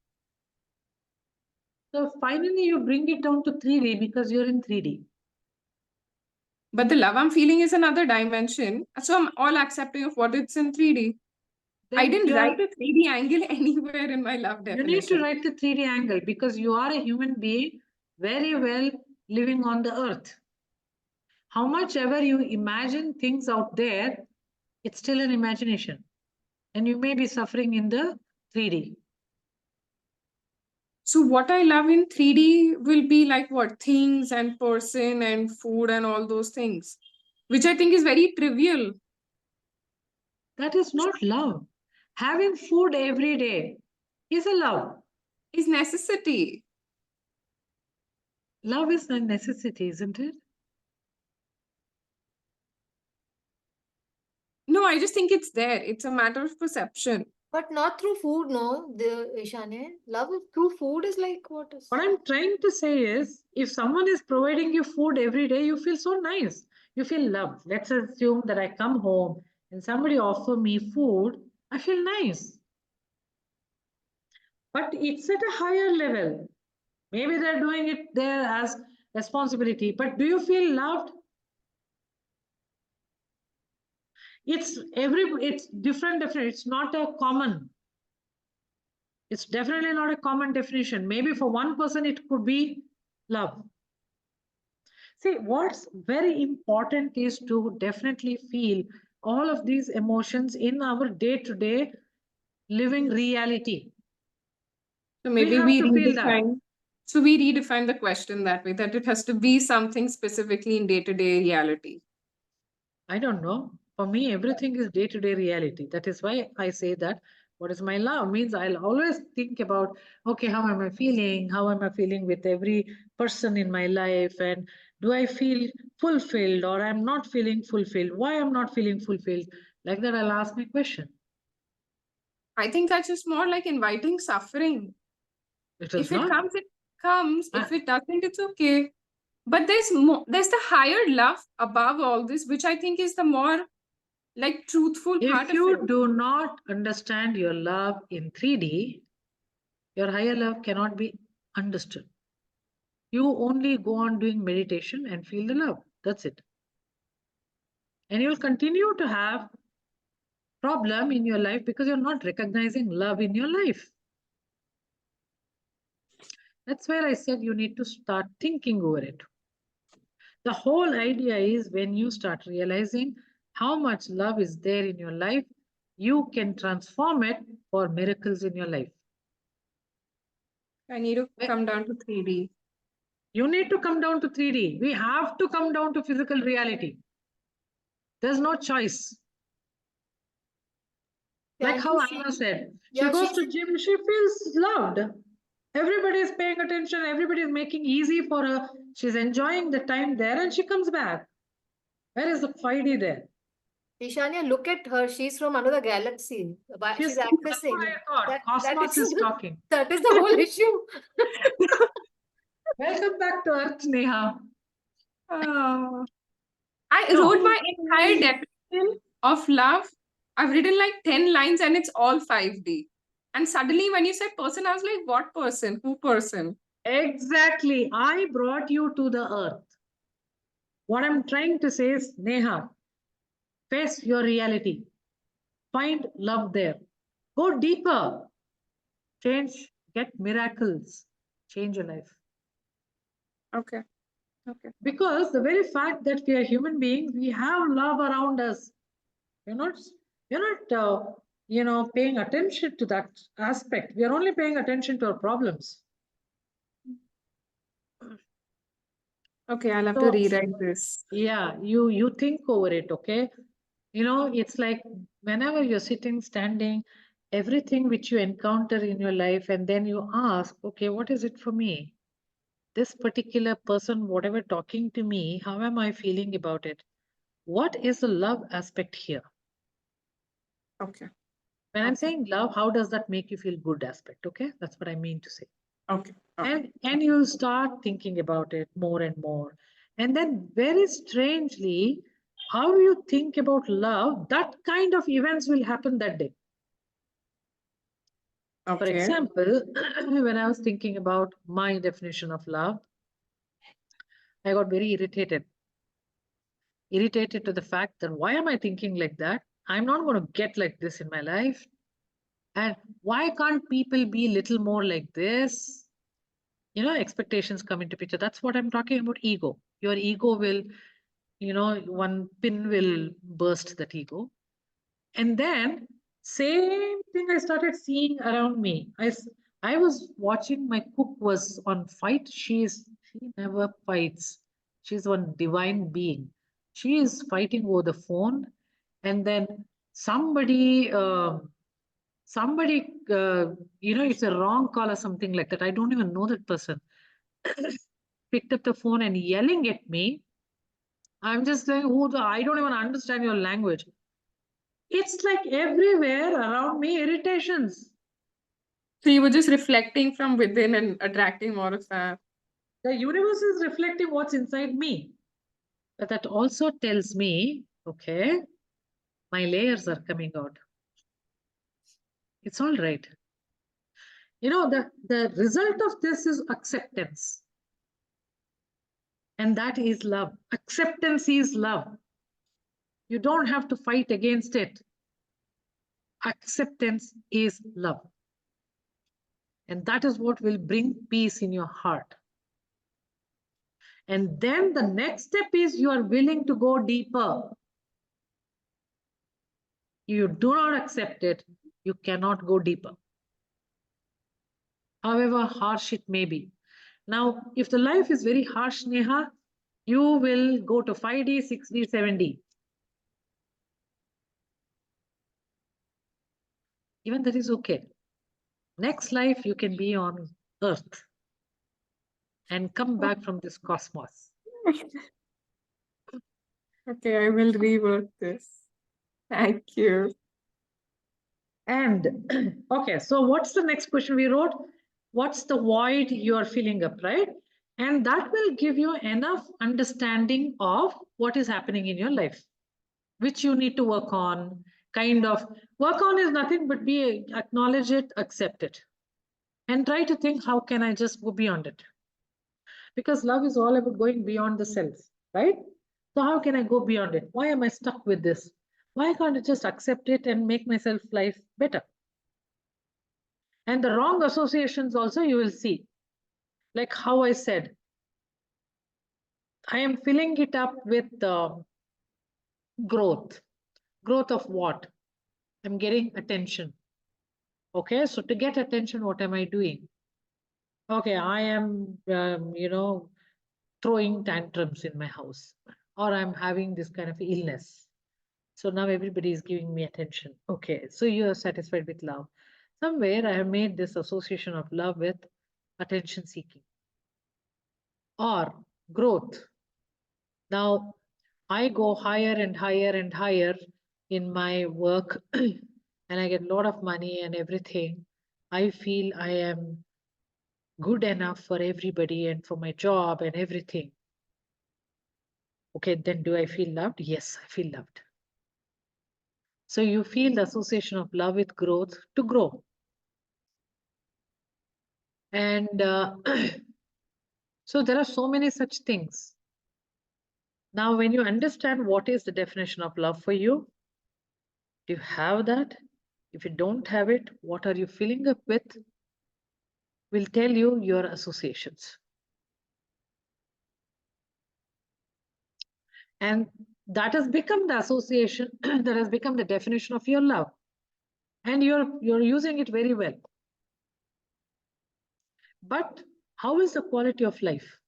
So finally, you bring it down to 3D because you're in 3D. But the love I'm feeling is another dimension. So I'm all accepting of what it's in 3D. I Then didn't you're- write a 3D angle anywhere in my love You definition. need to write the 3D angle because you are a human being very well living on the earth. How much ever you imagine things out there, it's still an imagination. And you may be suffering in the 3D. So what I love in 3D will be like what? Things and person and food and all those things, which I think is very trivial. That is not love. Having food every day is a love. Is necessity. Love is a necessity, isn't it? No, I just think it's there. It's a matter of perception. But not through food, no. The Eshanye, love through food is like what is? What I'm trying to say is, if someone is providing you food every day, you feel so nice. You feel loved. Let's assume that I come home and somebody offer me food, I feel nice. But it's at a higher level. Maybe they're doing it there as responsibility, but do you feel loved? It's different. It's not a common. It's definitely not a common definition. Maybe for one person it could be love. See, what's very important is to definitely feel all of these emotions in our day-to-day living reality. So maybe have we to feel that. redefine. So we redefine the question that way, that it has to be something specifically in day-to-day reality. I don't know. For me, everything is day-to-day reality. That is why I say that what is my love means I'll always think about, okay, how am I feeling? How am I feeling with every person in my life? And do I feel fulfilled or I'm not feeling fulfilled? Why I'm not feeling fulfilled? Like that, I'll ask my question. I think that's just more like inviting suffering. It is If it not. comes, it comes. If it doesn't, it's okay. But there's more, there's the higher love above all this, which I think is the more like truthful part If of you it. do not understand your love in 3D, your higher love cannot be understood. You only go on doing meditation and feel the love. That's it. And you'll continue to have problem in your life because you're not recognizing love in your life. That's where I said you need to start thinking over it. The whole idea is when you start realizing how much love is there in your life, you can transform it for miracles in your life. I need to come down to 3D. You need to come down to 3D. We have to come down to physical reality. There's no choice. Yeah, Like and how to see- Anna said, she yeah, goes she's- to gym, she feels loved. Everybody is paying attention, everybody is making easy for her. She's enjoying the time there and she comes back. Where is the 5D there? Eshanya, look at her. She's from another galaxy. She's That's accessing. what I thought. That Cosmos is talking. That is the whole issue. Welcome back to Earth, Neha. I No. wrote my entire definition of love. I've written like 10 lines and it's all 5D. And suddenly when you said person, I was like, what person? Who person? Exactly. I brought you to the Earth. What I'm trying to say is, Neha, face your reality. Find love there. Go deeper. Change, get miracles. Change your life. Okay. Okay. Because the very fact that we are human beings, we have love around us. You're not paying attention to that aspect. We are only paying attention to our problems. Okay, I'll have to So, rewrite this. yeah, you think over it, okay? You know, it's like whenever you're sitting, standing, everything which you encounter in your life, and then you ask, okay, what is it for me? This particular person, whatever talking to me, how am I feeling about it? What is the love aspect here? Okay. When I'm Okay. saying love, how does that make you feel good aspect? Okay, that's what I mean to say. Okay. Okay. And you'll start thinking about it more and more. And then very strangely, how you think about love, that kind of events will happen that day. For Okay. example, when I was thinking about my definition of love, I got very irritated. Irritated to the fact that why am I thinking like that? I'm not going to get like this in my life. And why can't people be a little more like this? You know, expectations come into picture. That's what I'm talking about, ego. Your ego will, you know, one pin will burst that ego. And then same thing I started seeing around me. I was watching my cook was on fight. She never fights. She's one divine being. She is fighting over the phone, and then somebody somebody you know, it's a wrong call or something like that. I don't even know that person. Picked up the phone and yelling at me. I'm just saying, I don't even understand your language. It's like everywhere around me, irritations. So you were just reflecting from within and attracting more of that. The universe is reflecting what's inside me. But that also tells me, okay, my layers are coming out. It's all right. You know, the result of this is acceptance. And that is love. Acceptance is love. You don't have to fight against it. Acceptance is love. And that is what will bring peace in your heart. And then the next step is you are willing to go deeper. You do not accept it, you cannot go deeper. However harsh it may be. Now, if the life is very harsh, Neha, you will go to 5D, 6D, 7D. Even that is okay. Next life, you can be on Earth and come back from this cosmos. Okay, I will rework this. Thank you. And okay, so what's the next question we wrote? What's the void you are filling up, right? And that will give you enough understanding of what is happening in your life, which you need to work on. Kind of work on is nothing but be acknowledge it, accept it, and try to think how can I just go beyond it? Because love is all about going beyond the self, right? So how can I go beyond it? Why am I stuck with this? Why can't I just accept it and make myself life better? And the wrong associations also you will see. Like how I said, I am filling it up with growth. Growth of what? I'm getting attention. Okay, so to get attention, what am I doing? Okay, I am, you know, throwing tantrums in my house, or I'm having this kind of illness. So now everybody is giving me attention. Okay, so you are satisfied with love. Somewhere I have made this association of love with attention seeking or growth. Now I go higher and higher and higher in my work and I get a lot of money and everything. I feel I am good enough for everybody and for my job and everything. Okay, then do I feel loved? Yes, I feel loved. So you feel the association of love with growth to grow. And so there are so many such things. Now, when you understand what is the definition of love for you, do you have that? If you don't have it, what are you filling up with? Will tell you your associations. And that has become the association, that has become the definition of your love. And you're using it very well. But how is the quality of life?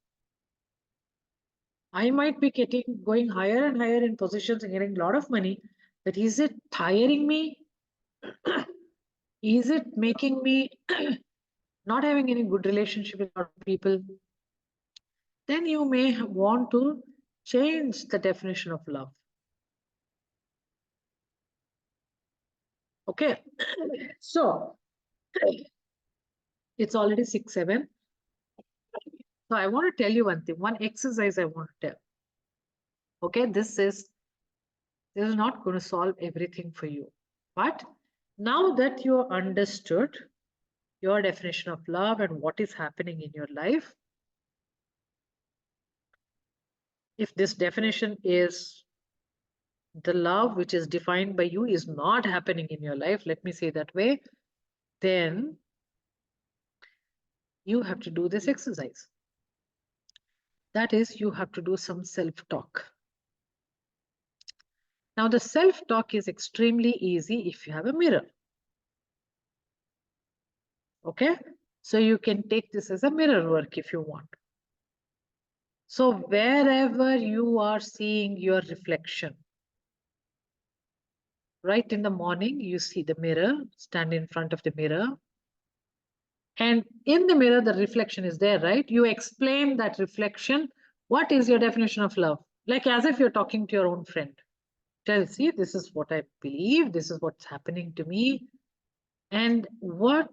I might be going higher and higher in positions and getting a lot of money, but is it tiring me? Is it making me not having any good relationship with other people? Then you may want to change the definition of love. Okay, so it's already 6-7. So I want to tell you one thing, one exercise I want to tell. Okay, this is not going to solve everything for you. But now that you understood your definition of love and what is happening in your life, if this definition is the love which is defined by you is not happening in your life, let me say that way, then you have to do this exercise. That is, you have to do some self-talk. Now, the self-talk is extremely easy if you have a mirror. Okay, so you can take this as a mirror work if you want. So wherever you are seeing your reflection, right in the morning, you see the mirror, stand in front of the mirror. And in the mirror, the reflection is there, right? You explain that reflection. What is your definition of love? Like as if you're talking to your own friend. Tell, see, this is what I believe. This is what's happening to me. And what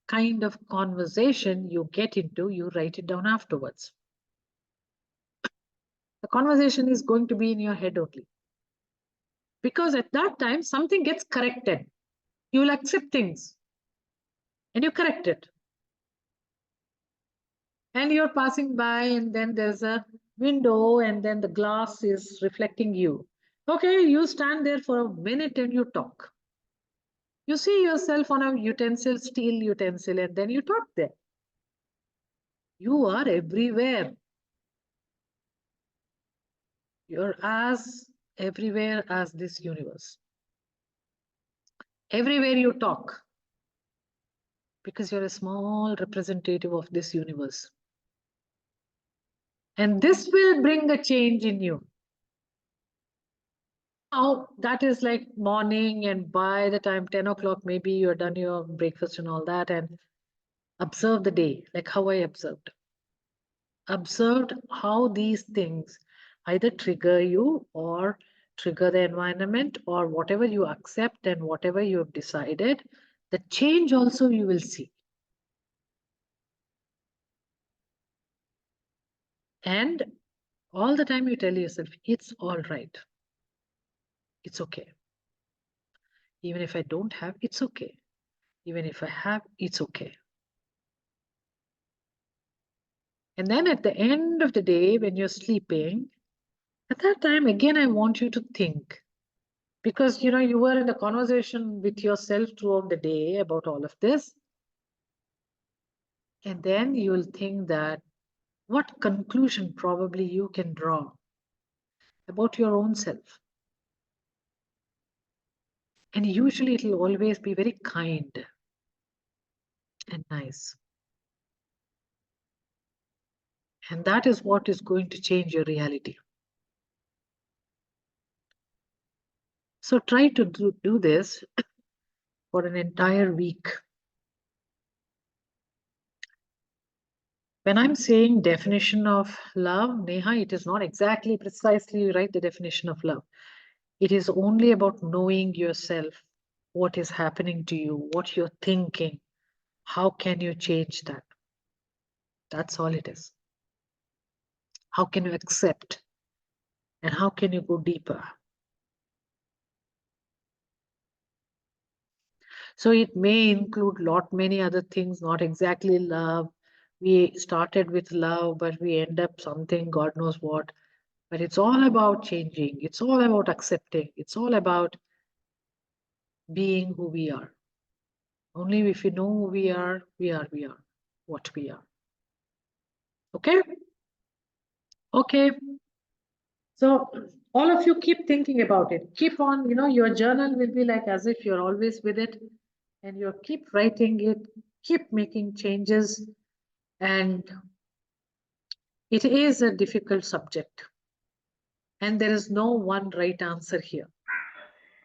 kind of conversation you get into, you write it down afterwards. The conversation is going to be in your head only. Because at that time, something gets corrected. You will accept things and you correct it. And you're passing by, and then there's a window, and then the glass is reflecting you. Okay, you stand there for a minute and you talk. You see yourself on a utensil, steel utensil, and then you talk there. You are everywhere. You're as everywhere as this universe. Everywhere you talk, because you're a small representative of this universe. And this will bring a change in you. Now, that is like morning, and by the time 10 o'clock, maybe you're done your breakfast and all that, and observe the day, like how I observed. Observed how these things either trigger you or trigger the environment or whatever you accept and whatever you have decided, the change also you will see. And all the time you tell yourself, it's all right. It's okay. Even if I don't have, it's okay. Even if I have, it's okay. And then at the end of the day, when you're sleeping, at that time, again, I want you to think. Because, you know, you were in a conversation with yourself throughout the day about all of this. And then you will think that what conclusion probably you can draw about your own self. And usually it will always be very kind and nice. And that is what is going to change your reality. So try to do this for an entire week. When I'm saying definition of love, Neha, it is not exactly precisely right the definition of love. It is only about knowing yourself, what is happening to you, what you're thinking, how can you change that? That's all it is. How can you accept? And how can you go deeper? So it may include many other things, not exactly love. We started with love, but we end up something, God knows what. But it's all about changing. It's all about accepting. It's all about being who we are. Only if we know who we are what we are. Okay? Okay. So all of you keep thinking about it. Keep on, your journal will be like as if you're always with it, and you keep writing it, keep making changes. And it is a difficult subject. And there is no one right answer here.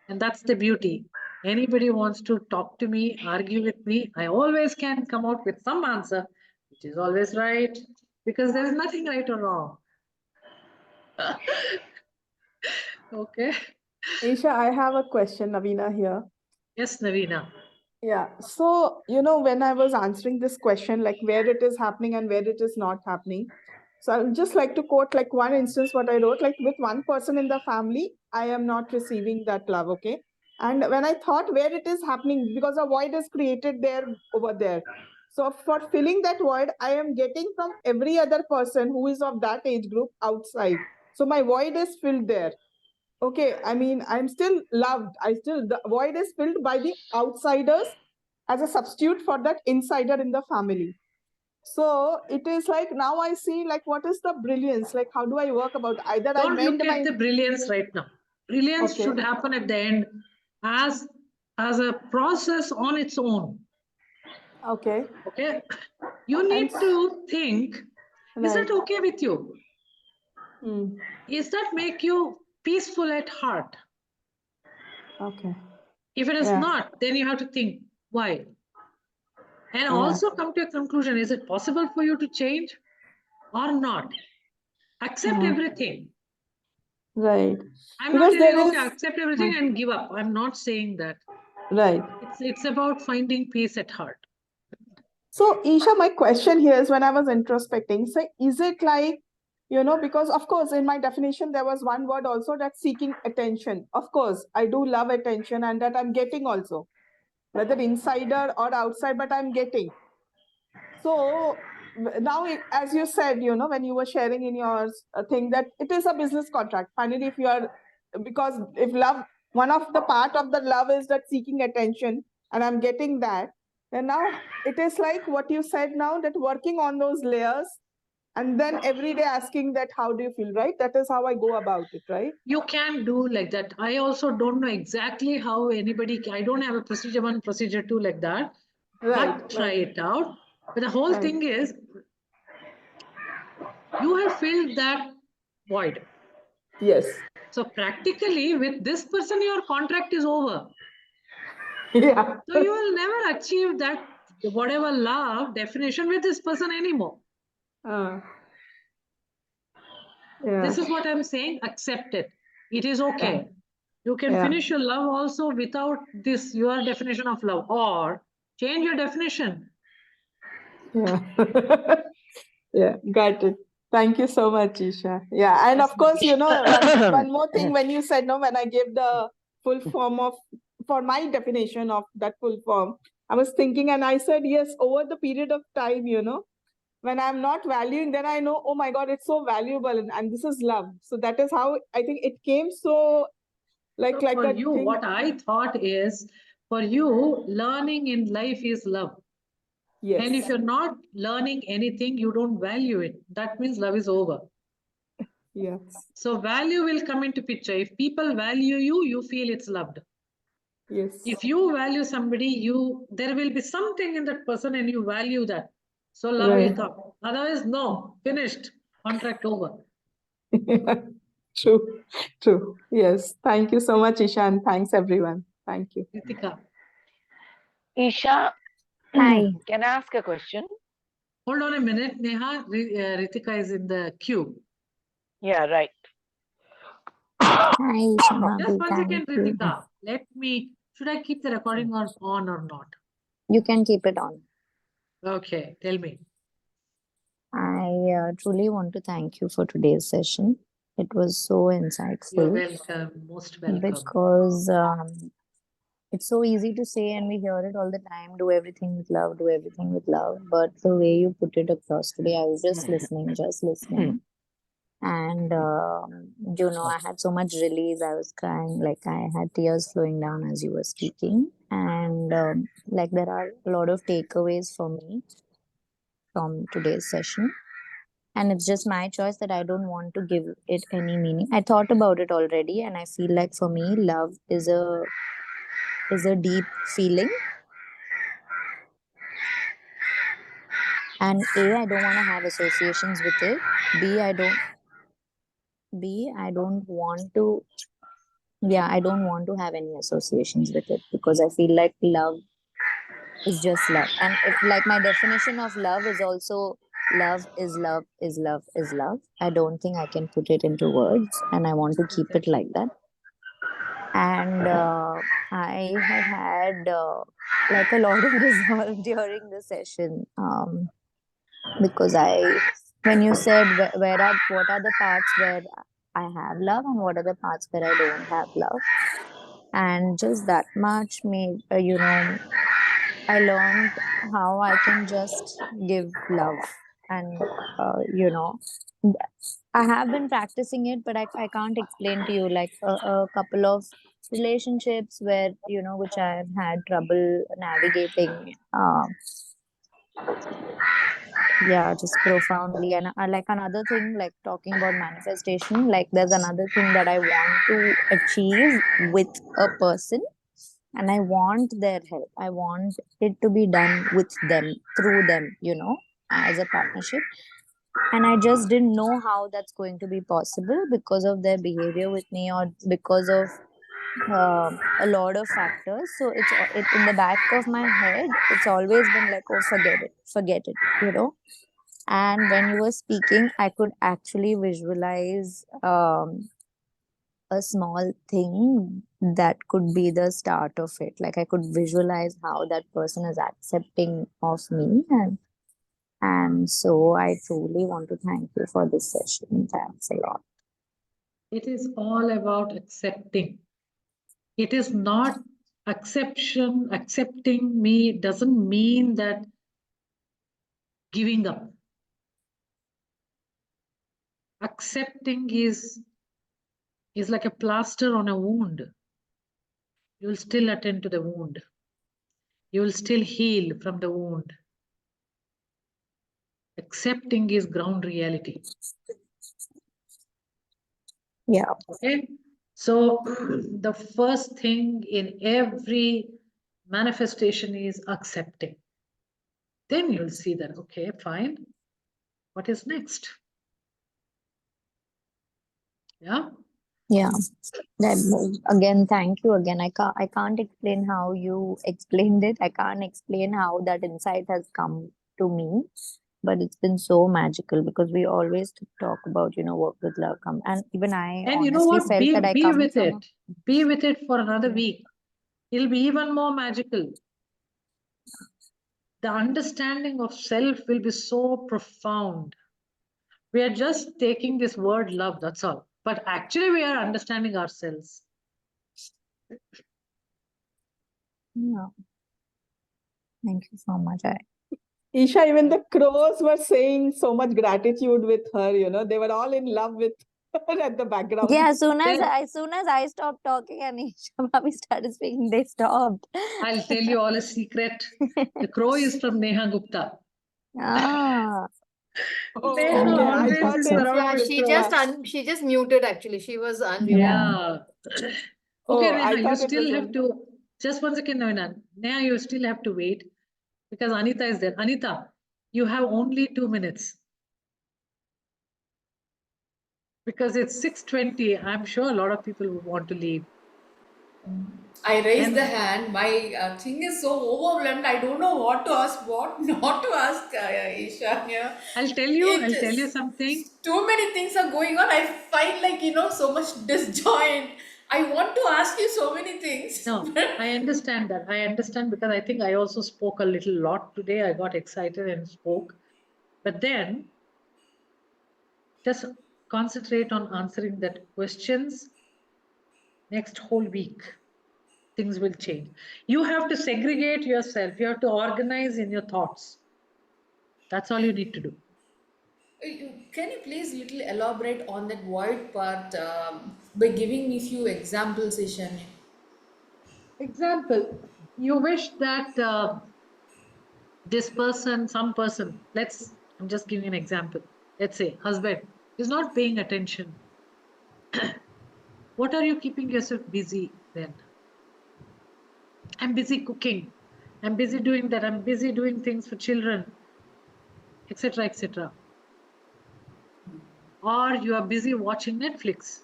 And that's the beauty. Anybody wants to talk to me, argue with me, I always can come out with some answer, which is always right, because there is nothing right or wrong. Okay. Isha, I have a question, Navina here. Yes, Navina. Yeah. So, when I was answering this question, like where it is happening and where it is not happening. So I would just like to quote like one instance what I wrote, like with one person in the family, I am not receiving that love. Okay. And when I thought where it is happening, because a void is created there over there. So for filling that void, I am getting from every other person who is of that age group outside. So my void is filled there. Okay, I mean, I'm still loved. The void is filled by the outsiders as a substitute for that insider in the family. So it is like now I see like what is the brilliance? Like how do I work about either I Don't mend look at my the brilliance right now. Brilliance okay, should happen at the end as a process on its own. okay, Okay. You and need to think, is right. that okay with you? Hmm. Is that make you peaceful at heart? Okay. If it is Yeah. not, then you have to think why. And Yeah. also come to a conclusion, is it possible for you to change or not? Accept everything. Right. I'm not Because telling, there okay, is accept everything and give up. I'm not saying that. right. It's about finding peace at heart. So, Isha, my question here is when I was introspecting, so is it like, because of course, in my definition, there was one word also that seeking attention. Of course, I do love attention and that I'm getting also, whether insider or outside, but I'm getting. So now, as you said, when you were sharing in your thing that it is a business contract. Finally, if you are, because if love, one of the part of the love is that seeking attention, and I'm getting that. And now it is like what you said now that working on those layers and then every day asking that, how do you feel, right? That is how I go about it, right? You can do like that. I also don't know exactly how anybody, I don't have a procedure 1, procedure 2 like that, Right, but try right, it out. But the whole right. thing is, you have filled that void. Yes. So practically with this person, your contract is over. Yeah. So you will never achieve that whatever love definition with this person anymore. Yeah. This is what I'm saying, accept it. It is okay. You can Yeah. finish your love also without this, your definition of love, or change your definition. Yeah. Yeah, got it. Thank you so much, Isha. Yeah, and of course, one more thing when you said no, when I gave the full form of, for my definition of that full form, I was thinking and I said, yes, over the period of time, when I'm not valuing, then I know, oh my God, it's so valuable and this is love. So that is how I think it came so like So for a you, thing. what I thought is, for you, learning in life is love. And if Yes, you're not learning anything, you don't value it. That means love is over. yes, So value will come into picture. If people value you, you feel it's loved. yes. If you value somebody, there will be something in that person and you value that. So love will Right. come. Otherwise, no, finished. Contract over. True, true. Yes. Thank you so much, Isha, and thanks everyone. Thank you. Ritika. Isha, Hi. can I ask a question? Hold on a minute, Neha. Ritika is in the queue. Yeah, right. Hi, Just Shamabi. one Thank second, you. Ritika. Should I keep the recording on or not? You can keep it on. Okay, tell me. I truly want to thank you for today's session. It was so You're insightful welcome, most welcome. because it's so easy to say, and we hear it all the time, do everything with love, do everything with love. But the way you put it across today, I was just listening. And, I had so much release. I was crying, like I had tears flowing down as you were speaking. And like there are a lot of takeaways for me from today's session. And it's just my choice that I don't want to give it any meaning. I thought about it already, and I feel like for me, love is a deep feeling. And A, I don't want to have associations with it. B, I don't be. I don't want to, yeah, I don't want to have any associations with it because I feel like love is just love. And if like my definition of love is also love is love is love is love. I don't think I can put it into words, and I want to keep it like that. And I have had like a lot of resolve during the session, because when you said what are the parts where I have love and what are the parts where I don't have love, and just that much made I learned how I can just give love. And I have been practicing it, but I can't explain to you, like a couple of relationships where which I've had trouble navigating, yeah, just profoundly. And like another thing, like talking about manifestation, like there's another thing that I want to achieve with a person, and I want their help. I want it to be done with them, through them, as a partnership. And I just didn't know how that's going to be possible because of their behavior with me, or because of a lot of factors. So in the back of my head, it's always been like, oh, forget it. And when you were speaking, I could actually visualize a small thing that could be the start of it. Like I could visualize how that person is accepting of me, and so I truly want to thank you for this session. Thanks a lot. It is all about accepting. It is not accepting me doesn't mean that giving up. Accepting is like a plaster on a wound. You will still attend to the wound. You will still heal from the wound. Accepting is ground reality. Yeah. Okay. So the first thing in every manifestation is accepting. Then you'll see that, okay, fine. What is next? Yeah. Yeah. That again, thank you again. I can't explain how you explained it. I can't explain how that insight has come to me. But it's been so magical because we always talk about, work with love come. And even I And you know honestly what? felt that I Be come with from it. Be with it for another week. It'll be even more magical. The understanding of self will be so profound. We are just taking this word love, that's all. But actually, we are understanding ourselves. Yeah. Thank you so much. Isha, even the crows were saying so much gratitude with her, they were all in love with her at the background. Yeah, as soon as I stopped talking and Isha Bhabhi started speaking, they stopped. I'll tell you all a secret. The crow is from Neha Gupta. Ah. Oh, Neha okay. I always thought is it's around Yeah, with she just muted actually. She was unmuted. Yeah. Okay, Oh, Neha, I you thought it still was have only. to, just 1 second, Neha. Neha, you still have to wait because Anita is there. Anita, you have only 2 minutes. Because it's 6:20. I'm sure a lot of people would want to leave. I raised the And hand. My thing is so overwhelmed. I don't know what to ask, what not to ask, Isha. Yeah. I'll tell It you is something. too many things are going on. I find like so much disjoint. I want to ask you so many things, No, but I understand that. I understand because I think I also spoke a little lot today. I got excited and spoke. But then just concentrate on answering that questions next whole week. Things will change. You have to segregate yourself. You have to organize in your thoughts. That's all you need to do. can you please little elaborate on that void part by giving me few examples, Ishan? Example, you wish that this person, some person, I'm just giving an example. Let's say husband is not paying attention. What are you keeping yourself busy then? I'm busy cooking. I'm busy doing that. I'm busy doing things for children, etc., etc. or you are busy watching Netflix.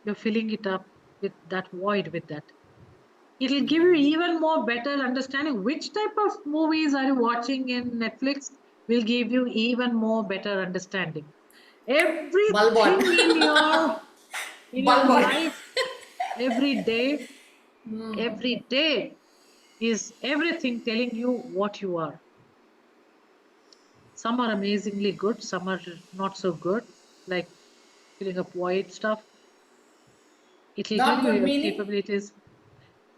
You're filling it up with that void with that. It'll give you even more better understanding. Which type of movies are you watching in Netflix will give you even more better understanding. Bulbot. Everything in your Bulbot. life, every day is everything telling you what you are. Some are amazingly good, some are not so good, like filling up void stuff. It'll tell Not you good your meaning? capabilities.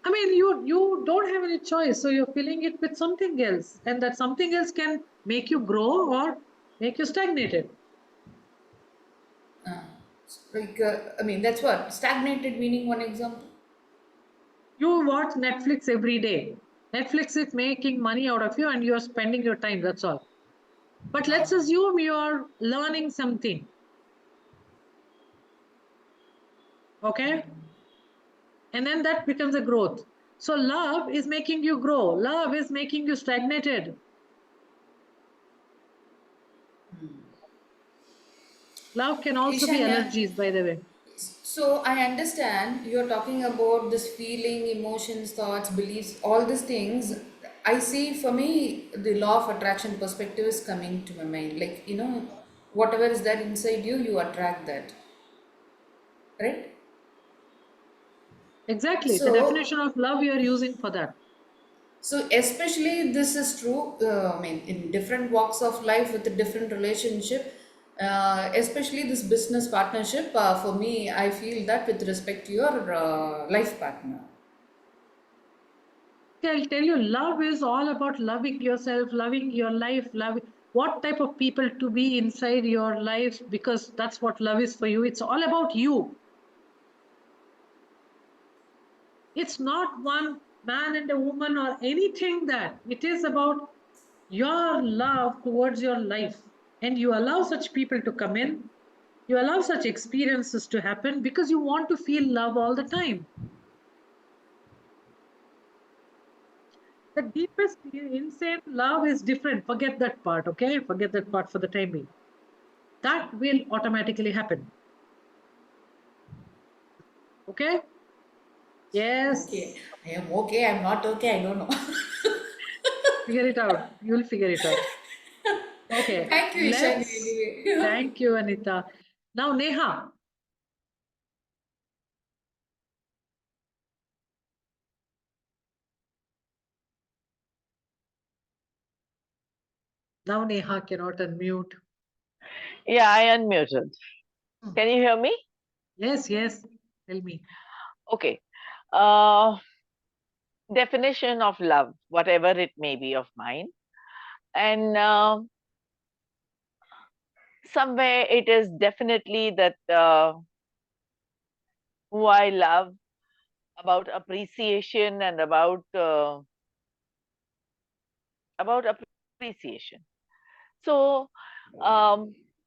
I mean, you don't have any choice, so you're filling it with something else, and that something else can make you grow or make you stagnated. Like, I mean, that's what stagnated meaning. One example. You watch Netflix every day. Netflix is making money out of you, and you're spending your time. That's all. But let's assume you're learning something. Okay, and then that becomes a growth. So love is making you grow. Love is making you stagnated. Love can also be Ishanya, allergies, by the way. so I understand you're talking about this feeling, emotions, thoughts, beliefs, all these things. I see for me the law of attraction perspective is coming to my mind. Like, whatever is there inside you, you attract that. Right? Exactly. The So, definition of love you are using for that. so especially this is true. I mean, in different walks of life with a different relationship, especially this business partnership. For me, I feel that with respect to your life partner. I'll tell you, love is all about loving yourself, loving your life, loving what type of people to be inside your life, because that's what love is for you. It's all about you. It's not one man and a woman or anything that. It is about your love towards your life. And you allow such people to come in. You allow such experiences to happen because you want to feel love all the time. The deepest insane love is different. Forget that part, okay? Forget that part for the time being. That will automatically happen. Okay? Okay, Yes. I am okay. I'm not okay. I don't know. Figure it out. You'll figure it out. Okay. Thank you, Ishani. Let's Anyway. thank you, Anita. Now, Neha. Now, Neha cannot unmute. Yeah, I unmuted. Can you hear me? Yes, yes. Tell me. Okay. Uh, Definition of love, whatever it may be of mine. And somewhere it is definitely that who I love, about appreciation and about appreciation. So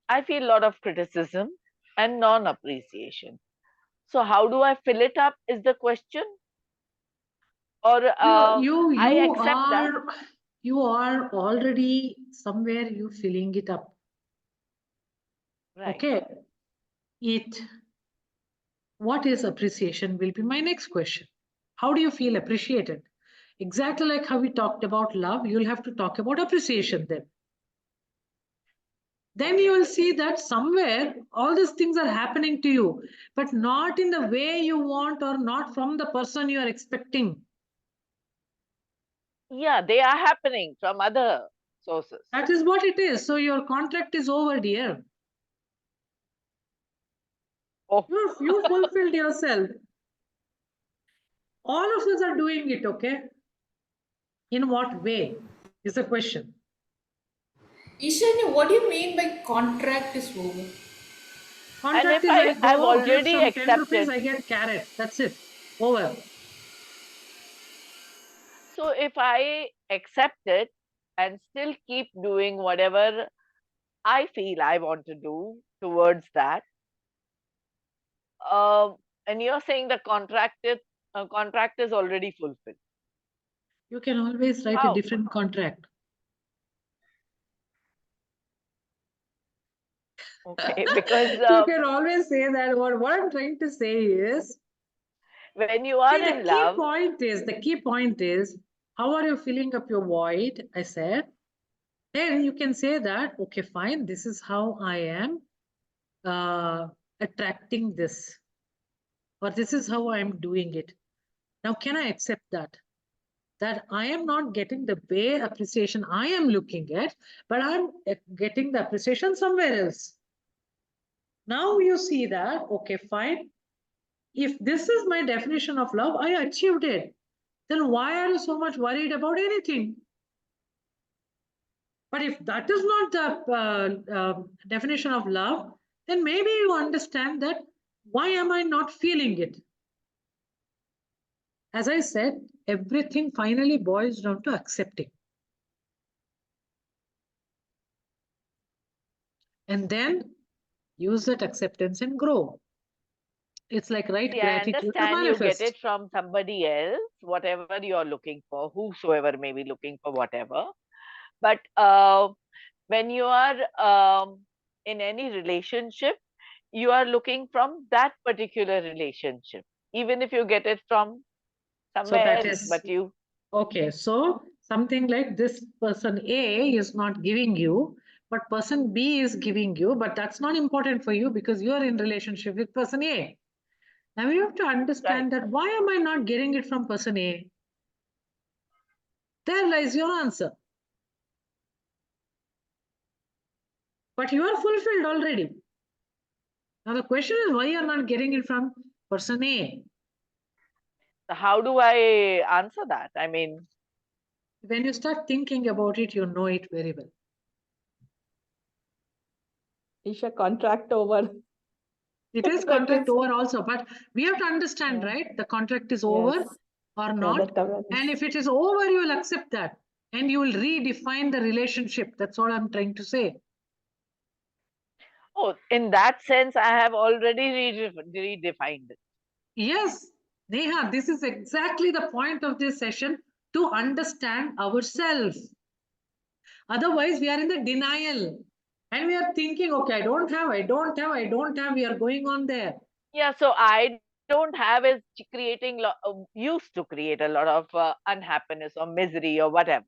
I feel a lot of criticism and non-appreciation. So how do I fill it up is the question, or You, you, I you accept that. are, you are already somewhere. You filling it up. Right. Okay. It. What is appreciation will be my next question. How do you feel appreciated? Exactly like how we talked about love, you'll have to talk about appreciation then. Then you Okay. will see that somewhere all these things are happening to you, but not in the way you want or not from the person you are expecting. Yeah, they are happening from other sources. That is what it is. So your contract is over, dear. Oh, You fulfilled yourself. All of us are doing it, okay? In what way is the question. Ishani, what do you mean by contract is over? and Contract if is I I've go give already some 10 rupees, accepted, I get carrot. That's it. Over. so if I accept it and still keep doing whatever I feel I want to do towards that, um, and you're saying the contract is already fulfilled. You can always write a How? different contract. Okay, because You can always say that. What I'm trying to say is, when you are see, in love, the key point is, how are you filling up your void? I said, then you can say that, okay, fine, this is how I am attracting this, or this is how I am doing it. Now, can I accept that? That I am not getting the way appreciation I am looking at, but I'm getting the appreciation somewhere else. Now you see that, okay, fine. If this is my definition of love, I achieved it. Then why are you so much worried about anything? But if that is not the definition of love, then maybe you understand that why am I not feeling it? As I said, everything finally boils down to accepting. And then use that acceptance and grow. It's like write see, I gratitude to understand you get manifest. it from somebody else, whatever you're looking for, whosoever may be looking for whatever. But when you are in any relationship, you are looking from that particular relationship, even if you get it from So somewhere that else. is But you, okay. So something like this person A is not giving you, but person B is giving you, but that's not important for you because you are in relationship with person A. Now you have to right? understand that why am I not getting it from person A? There lies your answer. But you are fulfilled already. Now the question is why you are not getting it from person A? So how do I answer that? I mean, When you start thinking about it, you know it very well. Isha, contract over. It is That contract is- over also, but we have to understand, Yeah. right? The contract is over Yes. or Yeah, not. that awareness. And if it is over, you will accept that. And you will redefine the relationship. That's what I'm trying to say. oh, in that sense, I have already redefined it. Yes, Neha, this is exactly the point of this session, to understand ourselves. Otherwise, we are in the denial. And we are thinking, okay, I don't have, I don't have, I don't have. We are going on there. Yeah, so I don't have is creating, used to create a lot of unhappiness or misery or whatever,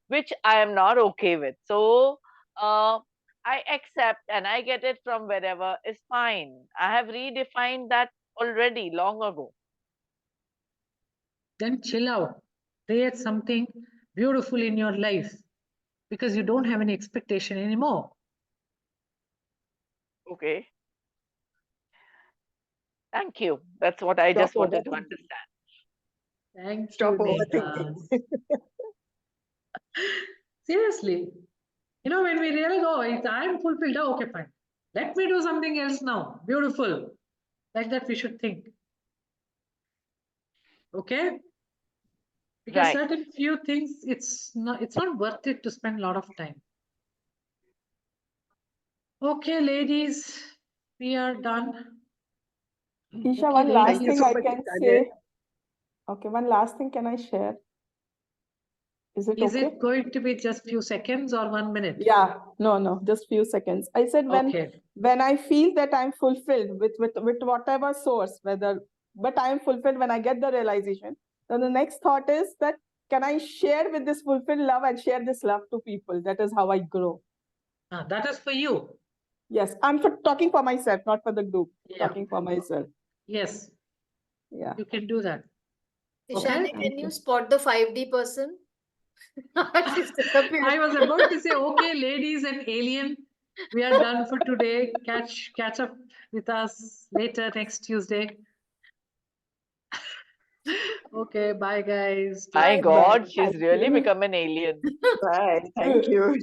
which I am not okay with. So uh, I accept and I get it from wherever is fine. I have redefined that already long ago. Then chill out. Create something beautiful in your life because you don't have any expectation anymore. Okay. Thank you. That's what I Stop just wanted to overthinking. understand. Thank Stop you, Neha. overthinking. Seriously. You know, when we realize, oh, I'm fulfilled, oh, okay, fine. Let me do something else now. Beautiful. Like that, we should think. Okay? Because Right. certain few things, it's not worth it to spend a lot of time. Okay, ladies, we are done. Isha, Okay, one last Thank you ladies. thing so I much, can Eshanye. say. Okay, one last thing can I share? Is it Is okay? it going to be just few seconds or 1 minute? Yeah, no, just few seconds. I said Okay. when I feel that I'm fulfilled with whatever source, but I am fulfilled when I get the realization. Then the next thought is that can I share with this fulfilled love and share this love to people? That is how I grow. That is for you. Yes, I'm talking for myself, not for the group. Yeah. Talking for myself. Yes, Yeah. you can do that. Ishani, Okay. can you spot the 5D person? She's disappeared. I was about to say, okay, ladies and alien, we are done for today. Catch up with us later next Tuesday. Okay, bye guys. My Take care. God, Bye. she's Thank really you. become an alien. Bye. Thank you.